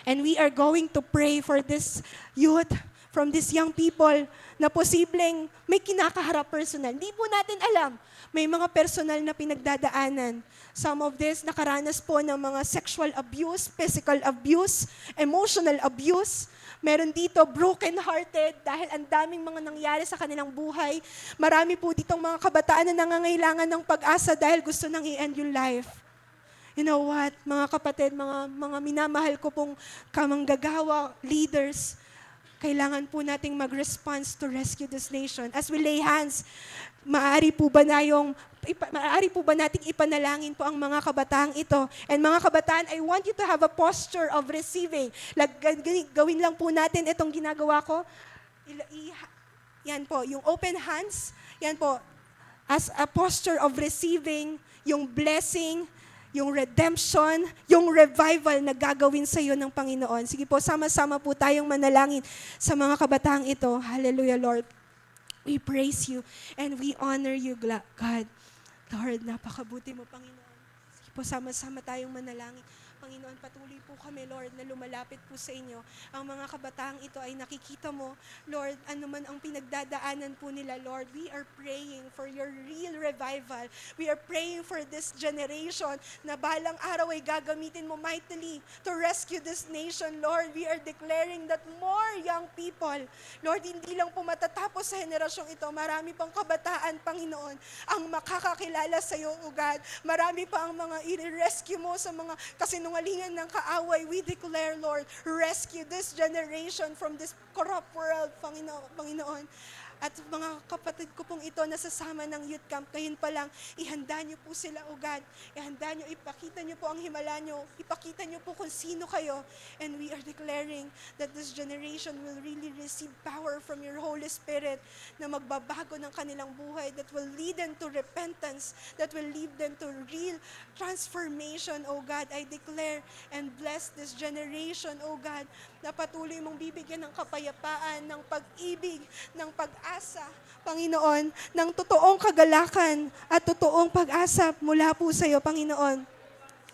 And we are going to pray for this youth, from these young people na posibleng may kinakaharap personal. Hindi po natin alam. May mga personal na pinagdadaanan. Some of this nakaranas po ng mga sexual abuse, physical abuse, emotional abuse. Meron dito broken-hearted dahil ang daming mga nangyari sa kanilang buhay. Marami po ditong mga kabataan na nangangailangan ng pag-asa dahil gusto nang i-end yung life. You know what, mga kapatid, mga minamahal ko pong kamanggagawa, leaders, kailangan po nating mag-response to rescue this nation. As we lay hands, maaari po ba nating ipanalangin po ang mga kabataang ito? And mga kabataan, I want you to have a posture of receiving. Gawin lang po natin itong ginagawa ko. Yan po, yung open hands, yan po, as a posture of receiving yung blessing, yung redemption, yung revival na gagawin sa iyo ng Panginoon. Sige po, sama-sama po tayong manalangin sa mga kabataang ito. Hallelujah, Lord. We praise you and we honor you, God. Lord, napakabuti mo, Panginoon. Sige po, sama-sama tayong manalangin. Panginoon, patuloy po kami, Lord, na lumalapit po sa inyo. Ang mga kabataang ito ay nakikita mo, Lord, anuman ang pinagdadaanan po nila, Lord, we are praying for your real revival. We are praying for this generation na balang araw ay gagamitin mo mightily to rescue this nation, Lord. We are declaring that more young people, Lord, hindi lang po matatapos sa henerasyong ito, marami pang kabataan, Panginoon, ang makakakilala sa iyo, O God. Marami pa ang mga i-rescue mo sa mga kasinungalingan ng kaaway. We declare, Lord, rescue this generation from this corrupt world, Panginoon. At mga kapatid ko pong ito nasasama ng youth camp, kayon pa lang, ihanda niyo po sila, O God. Ihanda niyo, ipakita niyo po ang himala niyo. Ipakita niyo po kung sino kayo. And we are declaring that this generation will really receive power from your Holy Spirit na magbabago ng kanilang buhay, that will lead them to repentance, that will lead them to real transformation, O God. I declare and bless this generation, O God, na patuloy mong bibigyan ng kapayapaan, ng pag-ibig, ng pag-asa, Panginoon, ng totoong kagalakan at totoong pag-asa mula po sa iyo, Panginoon.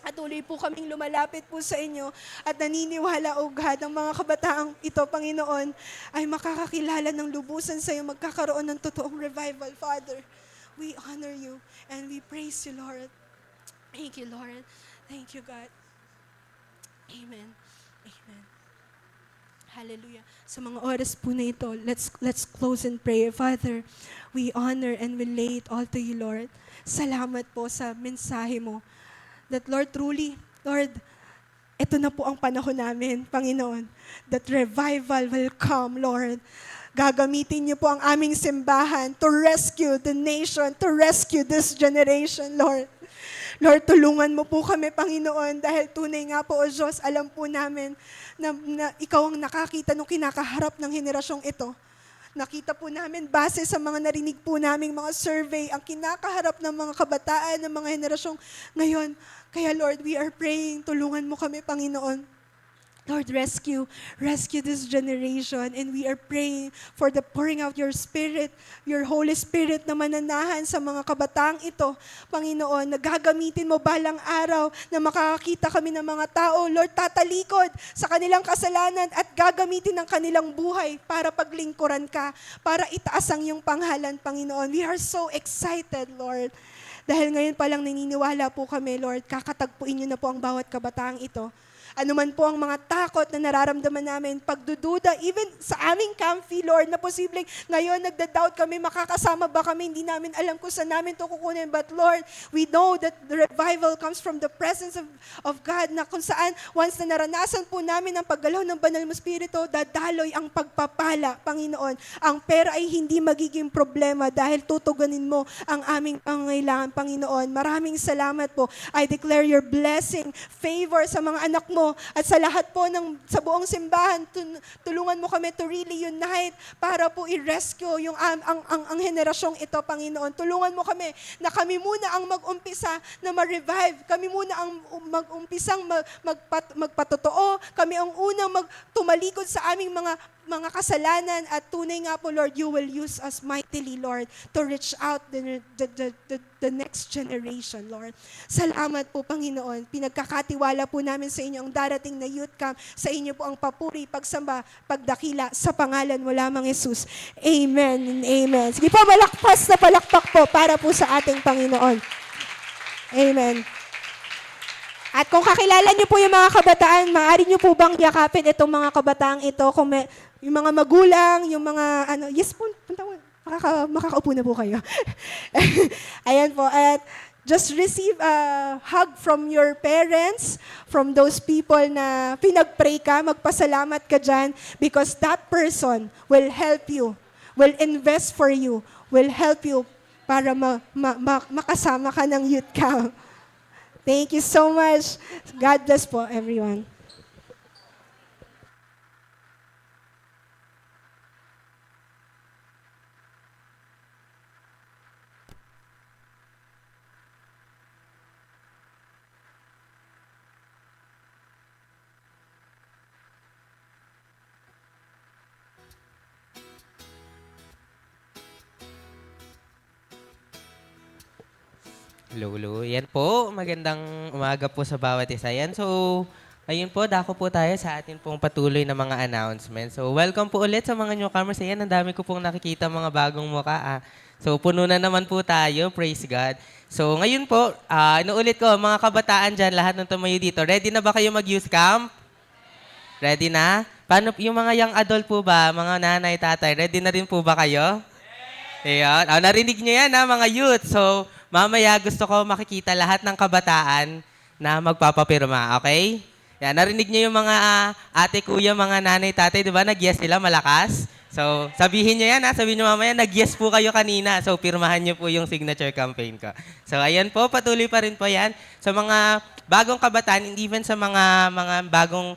Patuloy po kaming lumalapit po sa inyo at naniniwala, O God, ang mga kabataang ito, Panginoon, ay makakakilala ng lubusan sa iyo, magkakaroon ng totoong revival, Father. We honor you and we praise you, Lord. Thank you, Lord. Thank you, God. Amen. Amen. Hallelujah. Sa mga oras po na ito, let's close in prayer. Father, we honor and we lay it all to you, Lord. Salamat po sa mensahe mo. That Lord, truly, Lord, ito na po ang panahon namin, Panginoon. That revival will come, Lord. Gagamitin niyo po ang aming simbahan to rescue the nation, to rescue this generation, Lord. Lord, tulungan mo po kami, Panginoon, dahil tunay nga po, O Diyos, alam po namin na ikaw ang nakakita nung kinakaharap ng henerasyong ito. Nakita po namin, base sa mga narinig po naming mga survey, ang kinakaharap ng mga kabataan, ng mga henerasyong ngayon. Kaya Lord, we are praying, tulungan mo kami, Panginoon. Lord, rescue this generation. And we are praying for the pouring out your Spirit, your Holy Spirit na mananahan sa mga kabataang ito. Panginoon, na gagamitin mo balang araw na makakakita kami ng mga tao, Lord, tatalikod sa kanilang kasalanan at gagamitin ng kanilang buhay para paglingkuran ka, para itaas ang iyong panghalan, Panginoon. We are so excited, Lord. Dahil ngayon pa lang naniniwala po kami, Lord, kakatagpuin niyo na po ang bawat kabataang ito. Ano man po ang mga takot na nararamdaman namin, pagdududa, even sa aming comfy, Lord, na posibleng ngayon nagda-doubt kami, makakasama ba kami, hindi namin alam kung saan namin ito kukunin. But Lord, we know that the revival comes from the presence of God, na kung saan, once na naranasan po namin ang paggalaw ng banal mo Espiritu, dadaloy ang pagpapala, Panginoon. Ang pera ay hindi magiging problema dahil tutugunin mo ang aming pangangailangan, Panginoon. Maraming salamat po. I declare your blessing, favor sa mga anak mo, at sa lahat po sa buong simbahan, tulungan mo kami to really unite para po i-rescue yung ang henerasyong ito, Panginoon. Tulungan mo kami na kami muna ang mag-umpisa na ma-revive. Kami muna ang mag-umpisang magpatotoo. Kami ang unang tumalikod sa aming mga kasalanan, at tunay nga po, Lord, you will use us mightily, Lord, to reach out the next generation, Lord. Salamat po, Panginoon. Pinagkakatiwala po namin sa inyo ang darating na youth camp. Sa inyo po ang papuri, pagsamba, pagdakila sa pangalan mo lamang Jesus. Amen and amen. Sige po, malakpas na palakpak po para po sa ating Panginoon. Amen. At kung kakilala niyo po yung mga kabataan, maaari niyo po bang yakapin itong mga kabataang ito? Kung yung mga magulang, yung mga yes po, makakaupo na po kayo. Ayan po, at just receive a hug from your parents, from those people na pinag-pray ka, magpasalamat ka dyan, because that person will help you, will invest for you, will help you para makasama ka ng youth camp. Thank you so much. God bless po, everyone.
Lulu. Yan po, magandang umaga po sa bawat isa. Yan, so, ayun po, dako po tayo sa atin pong patuloy na mga announcements. So, welcome po ulit sa mga newcomers. Ayan, ang dami ko pong nakikita mga bagong mukha. So, puno na naman po tayo. Praise God. So, ngayon po, inuulit ko, mga kabataan dyan, lahat ng tumayo dito. Ready na ba kayo mag-youth camp? Ready na? Paano, yung mga young adult po ba, mga nanay, tatay, ready na rin po ba kayo? Ayan. Narinig niyo yan, mga youth. So, mamaya gusto ko makikita lahat ng kabataan na magpapapirma, okay? Yan, narinig niyo yung mga ate, kuya, mga nanay, tatay, di ba? Nag-yes sila, malakas. So, sabihin niyo yan, sabihin niyo mamaya, nag-yes po kayo kanina. So, pirmahan niyo po yung signature campaign ko. So, ayan po, patuloy pa rin po yan. Sa mga bagong kabataan, and even sa mga bagong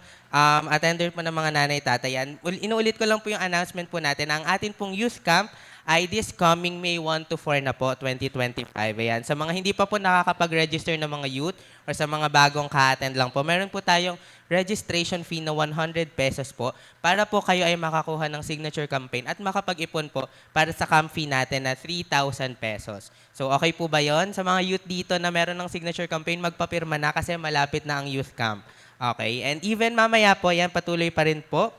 attender po ng mga nanay, tatay, yan. Inuulit ko lang po yung announcement po natin. Ang atin pong youth camp ay this coming May 1 to 4 na po, 2025. Ayan. Sa mga hindi pa po nakakapag-register ng mga youth or sa mga bagong ka-attend lang po, meron po tayong registration fee na 100 pesos po para po kayo ay makakuha ng signature campaign at makapag-ipon po para sa camp fee natin na 3,000 pesos. So, okay po ba yon? Sa mga youth dito na meron ng signature campaign, magpapirma na kasi malapit na ang youth camp. Okay. And even mamaya po, yan patuloy pa rin po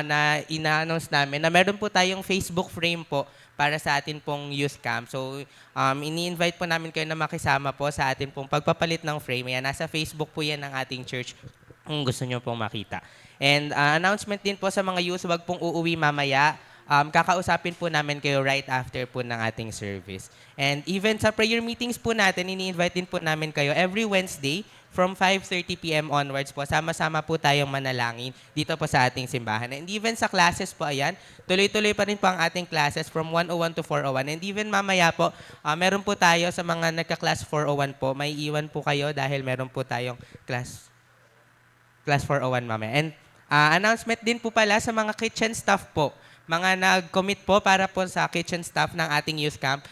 na ina-announce namin na meron po tayong Facebook frame po para sa atin pong youth camp. So, ini-invite po namin kayo na makisama po sa atin pong pagpapalit ng frame. Yan, nasa Facebook po yan ng ating church kung gusto nyo pong makita. And announcement din po sa mga youth, wag pong uuwi mamaya. Kakausapin po namin kayo right after po ng ating service. And even sa prayer meetings po natin, ini-invite din po namin kayo every Wednesday from 5:30 p.m. onwards po. Sama-sama po tayong manalangin dito po sa ating simbahan. And even sa classes po, ayan, tuloy-tuloy pa rin po ang ating classes from 101 to 401. And even mamaya po, meron po tayo sa mga nagka-class 401 po, may iwan po kayo dahil meron po tayong class 401 mamaya. And announcement din po pala sa mga kitchen staff po, mga nag-commit po para po sa kitchen staff ng ating youth camp.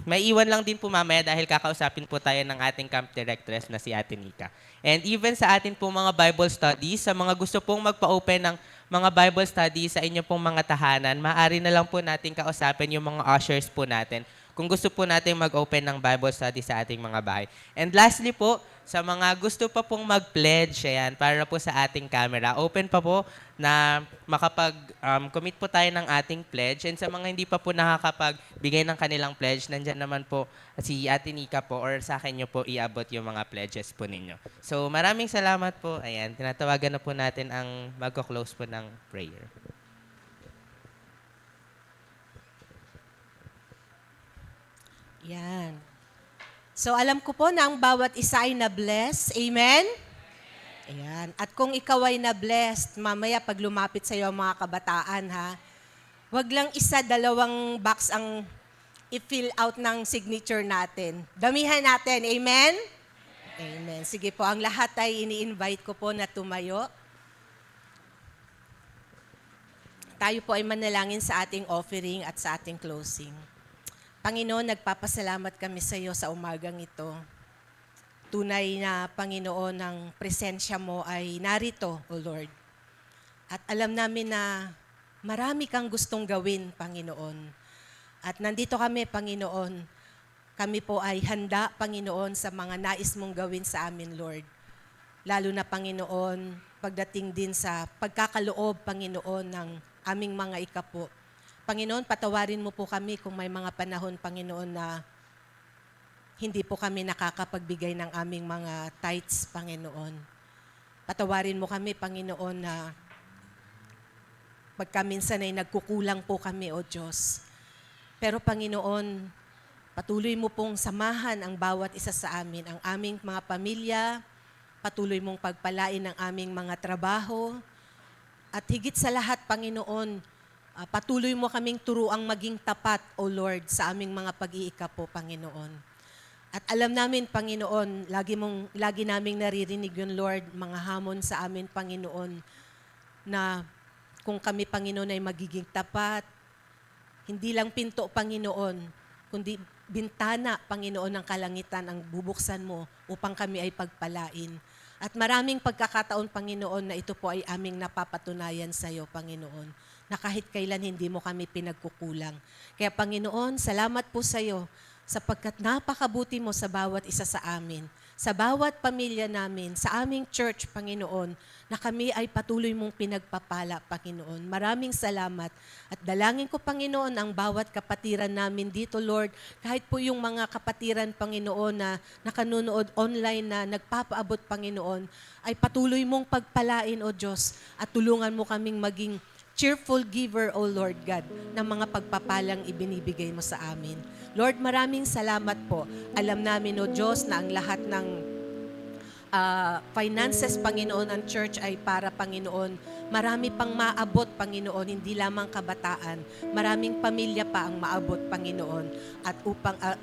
May iwan lang din po mamaya dahil kakausapin po tayo ng ating camp directress na si Ate Nika. And even sa atin po mga Bible studies, sa mga gusto pong magpa-open ng mga Bible studies sa inyo pong mga tahanan, maaari na lang po natin kausapin yung mga ushers po natin kung gusto po natin mag-open ng Bible study sa ating mga bahay. And lastly po, sa mga gusto pa pong mag-pledge, ayan, para po sa ating camera, open pa po na makapag-commit po tayo ng ating pledge. And sa mga hindi pa po nakakapagbigay ng kanilang pledge, nandyan naman po si Ate Nika po or sa akin nyo po iabot yung mga pledges po ninyo. So maraming salamat po. Ayan, tinatawagan na po natin ang magko-close po ng prayer.
Yan. So alam ko po na ang bawat isa ay na-bless. Amen? Ayan. At kung ikaw ay na-blessed, mamaya pag lumapit sa iyo ang mga kabataan, wag lang isa, dalawang box ang i-fill out ng signature natin. Damihan natin. Amen? Amen. Sige po, ang lahat ay ini-invite ko po na tumayo. Tayo po ay manalangin sa ating offering at sa ating closing. Panginoon, nagpapasalamat kami sa iyo sa umagang ito. Tunay na, Panginoon, ang presensya mo ay narito, O Lord. At alam namin na marami kang gustong gawin, Panginoon. At nandito kami, Panginoon. Kami po ay handa, Panginoon, sa mga nais mong gawin sa amin, Lord. Lalo na, Panginoon, pagdating din sa pagkakaloob, Panginoon, ng aming mga ikapo. Panginoon, patawarin mo po kami kung may mga panahon, Panginoon, na hindi po kami nakakapagbigay ng aming mga tithes, Panginoon. Patawarin mo kami, Panginoon, na pagkaminsan ay nagkukulang po kami, O Diyos. Pero, Panginoon, patuloy mo pong samahan ang bawat isa sa amin, ang aming mga pamilya, patuloy mong pagpalain ang aming mga trabaho, at higit sa lahat, Panginoon, patuloy mo kaming turuang maging tapat, O Lord, sa aming mga pag-iikapo, Panginoon. At alam namin, Panginoon, lagi naming naririnig yun, Lord, mga hamon sa amin, Panginoon, na kung kami, Panginoon, ay magiging tapat, hindi lang pinto, Panginoon, kundi bintana, Panginoon, ng kalangitan ang bubuksan mo upang kami ay pagpalain. At maraming pagkakataon, Panginoon, na ito po ay aming napapatunayan sa iyo, Panginoon, na kahit kailan hindi mo kami pinagkukulang. Kaya Panginoon, salamat po sa iyo
sapagkat napakabuti mo sa bawat isa sa amin, sa bawat pamilya namin, sa aming church, Panginoon, na kami ay patuloy mong pinagpapala, Panginoon. Maraming salamat. At dalangin ko, Panginoon, ang bawat kapatiran namin dito, Lord, kahit po yung mga kapatiran, Panginoon, na nakanunood online na nagpapaabot, Panginoon, ay patuloy mong pagpalain, O Diyos, at tulungan mo kaming maging cheerful giver, O Lord God, ng mga pagpapalang ibinibigay mo sa amin. Lord, maraming salamat po. Alam namin, O Diyos, na ang lahat ng finances, Panginoon, ng church ay para, Panginoon, marami pang maabot, Panginoon, hindi lamang kabataan. Maraming pamilya pa ang maabot, Panginoon. At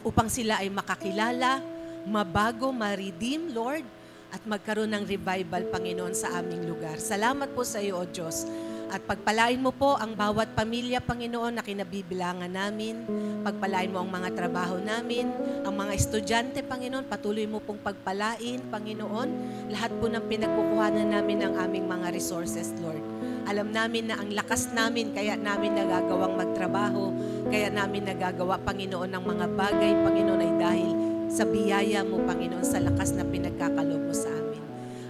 upang sila ay makakilala, mabago, ma-redeem, Lord, at magkaroon ng revival, Panginoon, sa aming lugar. Salamat po sa iyo, O Diyos. At pagpalain mo po ang bawat pamilya, Panginoon, na kinabibilangan namin. Pagpalain mo ang mga trabaho namin, ang mga estudyante, Panginoon, patuloy mo pong pagpalain, Panginoon. Lahat po ng pinagkukuhanan namin ng aming mga resources, Lord. Alam namin na ang lakas namin, kaya namin nagagawang magtrabaho, kaya namin nagagawa, Panginoon, ng mga bagay, Panginoon, ay dahil sa biyaya mo, Panginoon, sa lakas na pinagkakalob mo sa amin.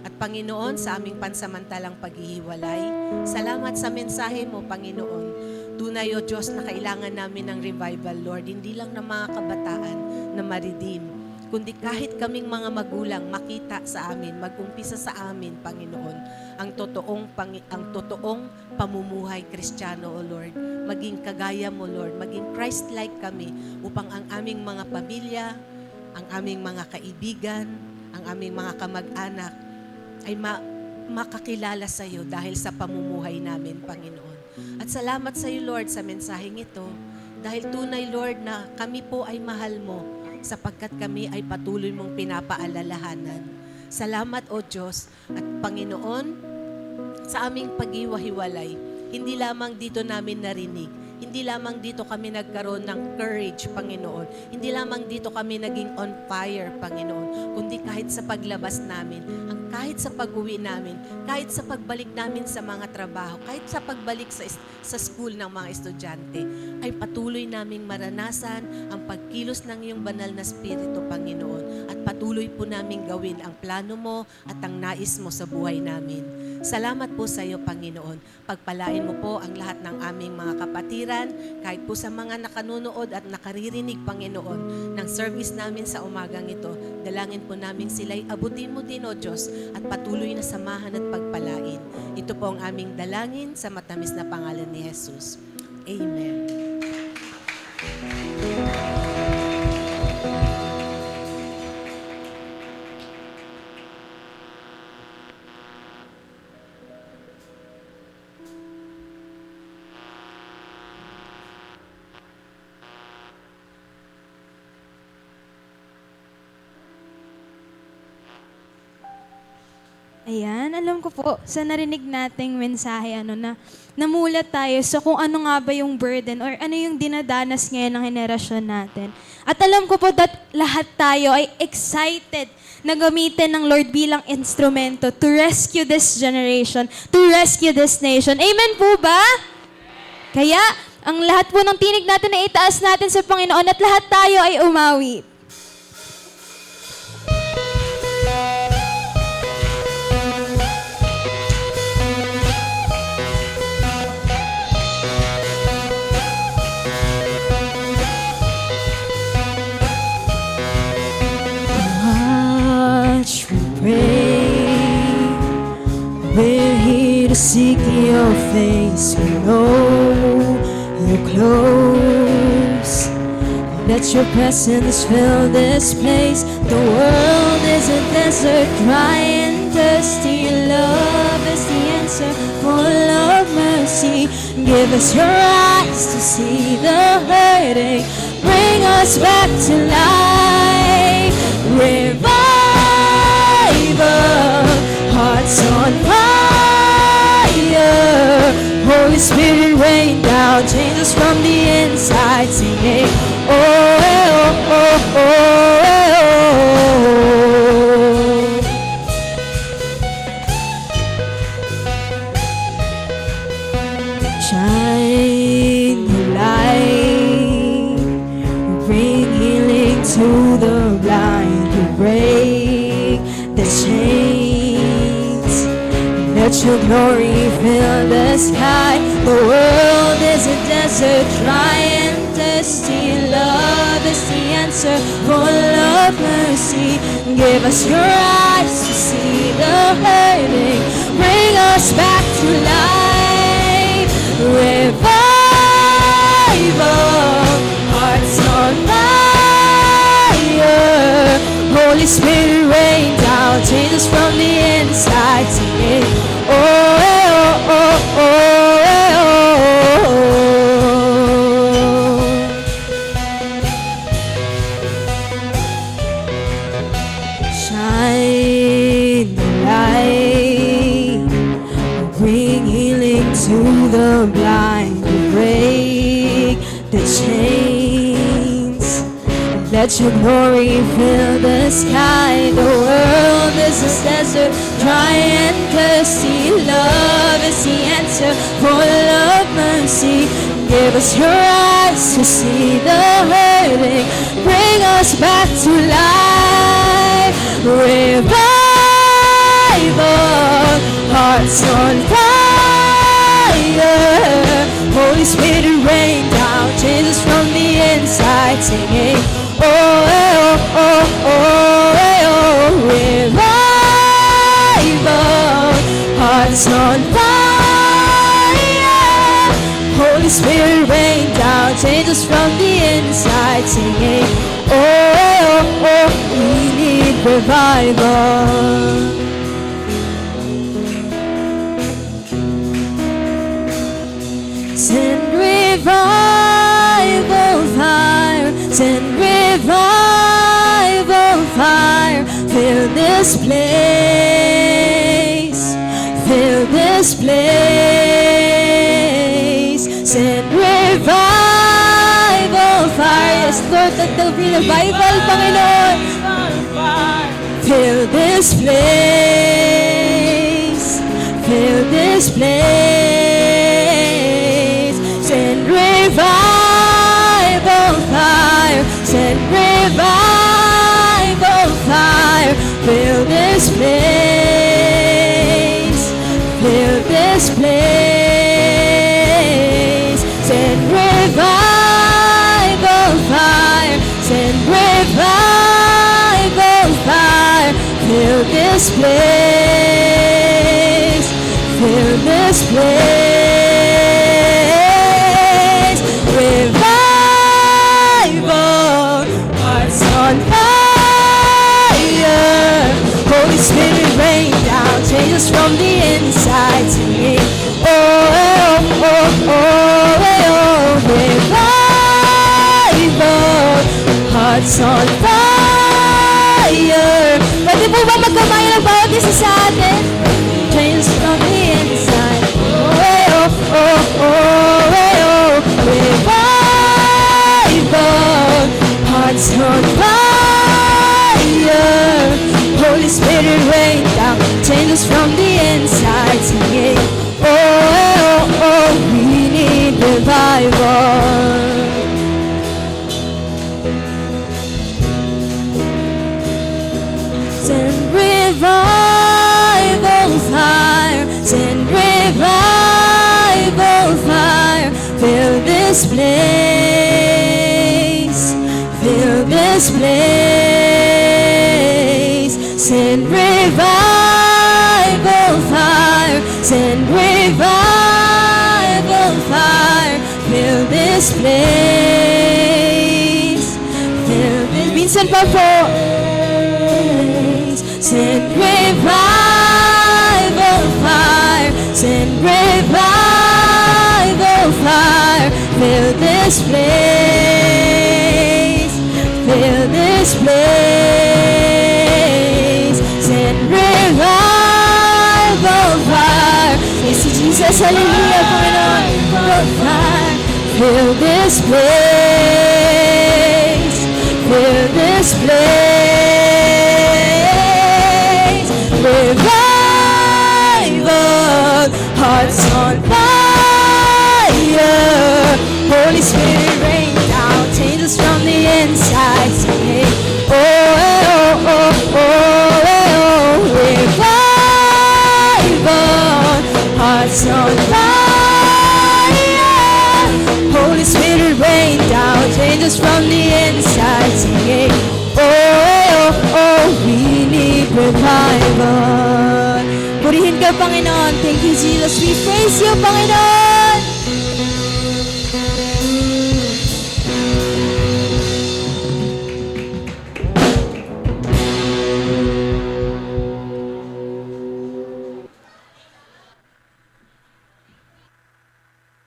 At Panginoon, sa aming pansamantalang paghihiwalay, salamat sa mensahe mo, Panginoon. Tunay, O Diyos, na kailangan namin ng revival, Lord. Hindi lang ng mga kabataan na ma-redeem, kundi kahit kaming mga magulang makita sa amin, mag-umpisa sa amin, Panginoon, ang totoong pamumuhay Kristiyano, O Lord. Maging kagaya mo, Lord. Maging Christ-like kami upang ang aming mga pamilya, ang aming mga kaibigan, ang aming mga kamag-anak ay makakilala sa iyo dahil sa pamumuhay namin, Panginoon. At salamat sa iyo, Lord, sa mensaheng ito. Dahil tunay, Lord, na kami po ay mahal mo sapagkat kami ay patuloy mong pinapaalalahanan. Salamat, O Diyos. At Panginoon, sa aming paghiwa-hiwalay, hindi lamang dito namin narinig, hindi lamang dito kami nagkaroon ng courage, Panginoon. Hindi lamang dito kami naging on fire, Panginoon. Kundi kahit sa paglabas namin, kahit sa pag-uwi namin, kahit sa pagbalik namin sa mga trabaho, kahit sa pagbalik sa school ng mga estudyante, ay patuloy naming maranasan ang pagkilos ng iyong banal na Espiritu, Panginoon. At patuloy po naming gawin ang plano mo at ang nais mo sa buhay namin. Salamat po sa iyo, Panginoon. Pagpalain mo po ang lahat ng aming mga kapatiran, kahit po sa mga nakanunood at nakaririnig, Panginoon, ng service namin sa umagang ito. Dalangin po namin sila'y abutin mo din, O Diyos, at patuloy na samahan at pagpalain. Ito po ang aming dalangin sa matamis na pangalan ni Jesus. Amen.
Ayan, alam ko po, sa narinig nating mensahe, na namulat tayo sa kung ano nga ba yung burden or ano yung dinadanas ngayon ng henerasyon natin. At alam ko po that lahat tayo ay excited na gamitin ng Lord bilang instrumento to rescue this generation, to rescue this nation. Amen po ba? Kaya, ang lahat po ng tinig natin ay itaas natin sa Panginoon at lahat tayo ay umawi.
Watch we pray. We're here to seek your face. We know you're close. Let your presence fill this place. The world is a desert, dry and thirsty. Love is the answer, full of mercy. Give us your eyes to see the hurting. Bring us back to life. Revival, hearts on fire. Holy Spirit, rain down, change us from the inside, singing, oh, oh, oh, oh, oh. Shine the light, bring healing break the chains. Let your glory fill the sky. The world is a desert, dry and thirsty. Love is the answer, full of mercy. Give us your eyes to see the hurting. Bring us back to life. Revival, hearts on fire. Holy Spirit, rain down, change us from the inside. Singing, oh, eh, oh, oh, oh, eh, oh, oh. Shine the light, bring healing to the blind, break the chains. Let your glory fill the sky. The world is a desert, dry and thirsty. Love is the answer, full of mercy. Give us your eyes to see the hurting. Bring us back to life. Revival, hearts on fire. Holy Spirit, rain down, change us from the inside. Singing, oh, eh, oh, oh, oh, eh, oh. Revival, hearts on fire. Holy Spirit, rain down, change us from the inside. Singing, oh, eh, oh, oh, we need revival. Send revival fire, send revival fire. Fill this place, fill this place. Send revival fire. Yes, Lord, that there be revival, Panginoon. Fill this place, fill this place. Send revival fire, send revival fire. Fill this place, fill this place. Send revival fire, send revival fire. Fill this place, fill this place. Revival, hearts on fire. Holy Spirit, rain down, change us from the inside. Singing, oh, eh, oh, oh, oh, eh, oh. Revival, hearts on fire. Pwede po ba magkamay ng bawat isa sa atin? Change us from the inside. Oh, eh, oh, oh, oh, eh, oh. Revival, hearts on fire. Holy Spirit, rain down, change us from the inside. Singing, oh, oh, oh, we need revival. Send revival fire, send revival fire. Fill this place, fill this place. Send revival fire, send revival fire. Fill this place, fill this. Minsan pa po. Send revival fire, send revival fire. Fill this place, fill this place. Send revival fire. Yes, Jesus, hallelujah, Panginoon. Fire. Fill this place, fill this place. Revival, hearts on fire. Holy Spirit, rain down, change us from the inside. Singing, oh, oh, oh, us from the inside, singing, oh, oh, we need revival. Purihin ka, Panginoon. Thank you, Jesus. We praise you, Panginoon.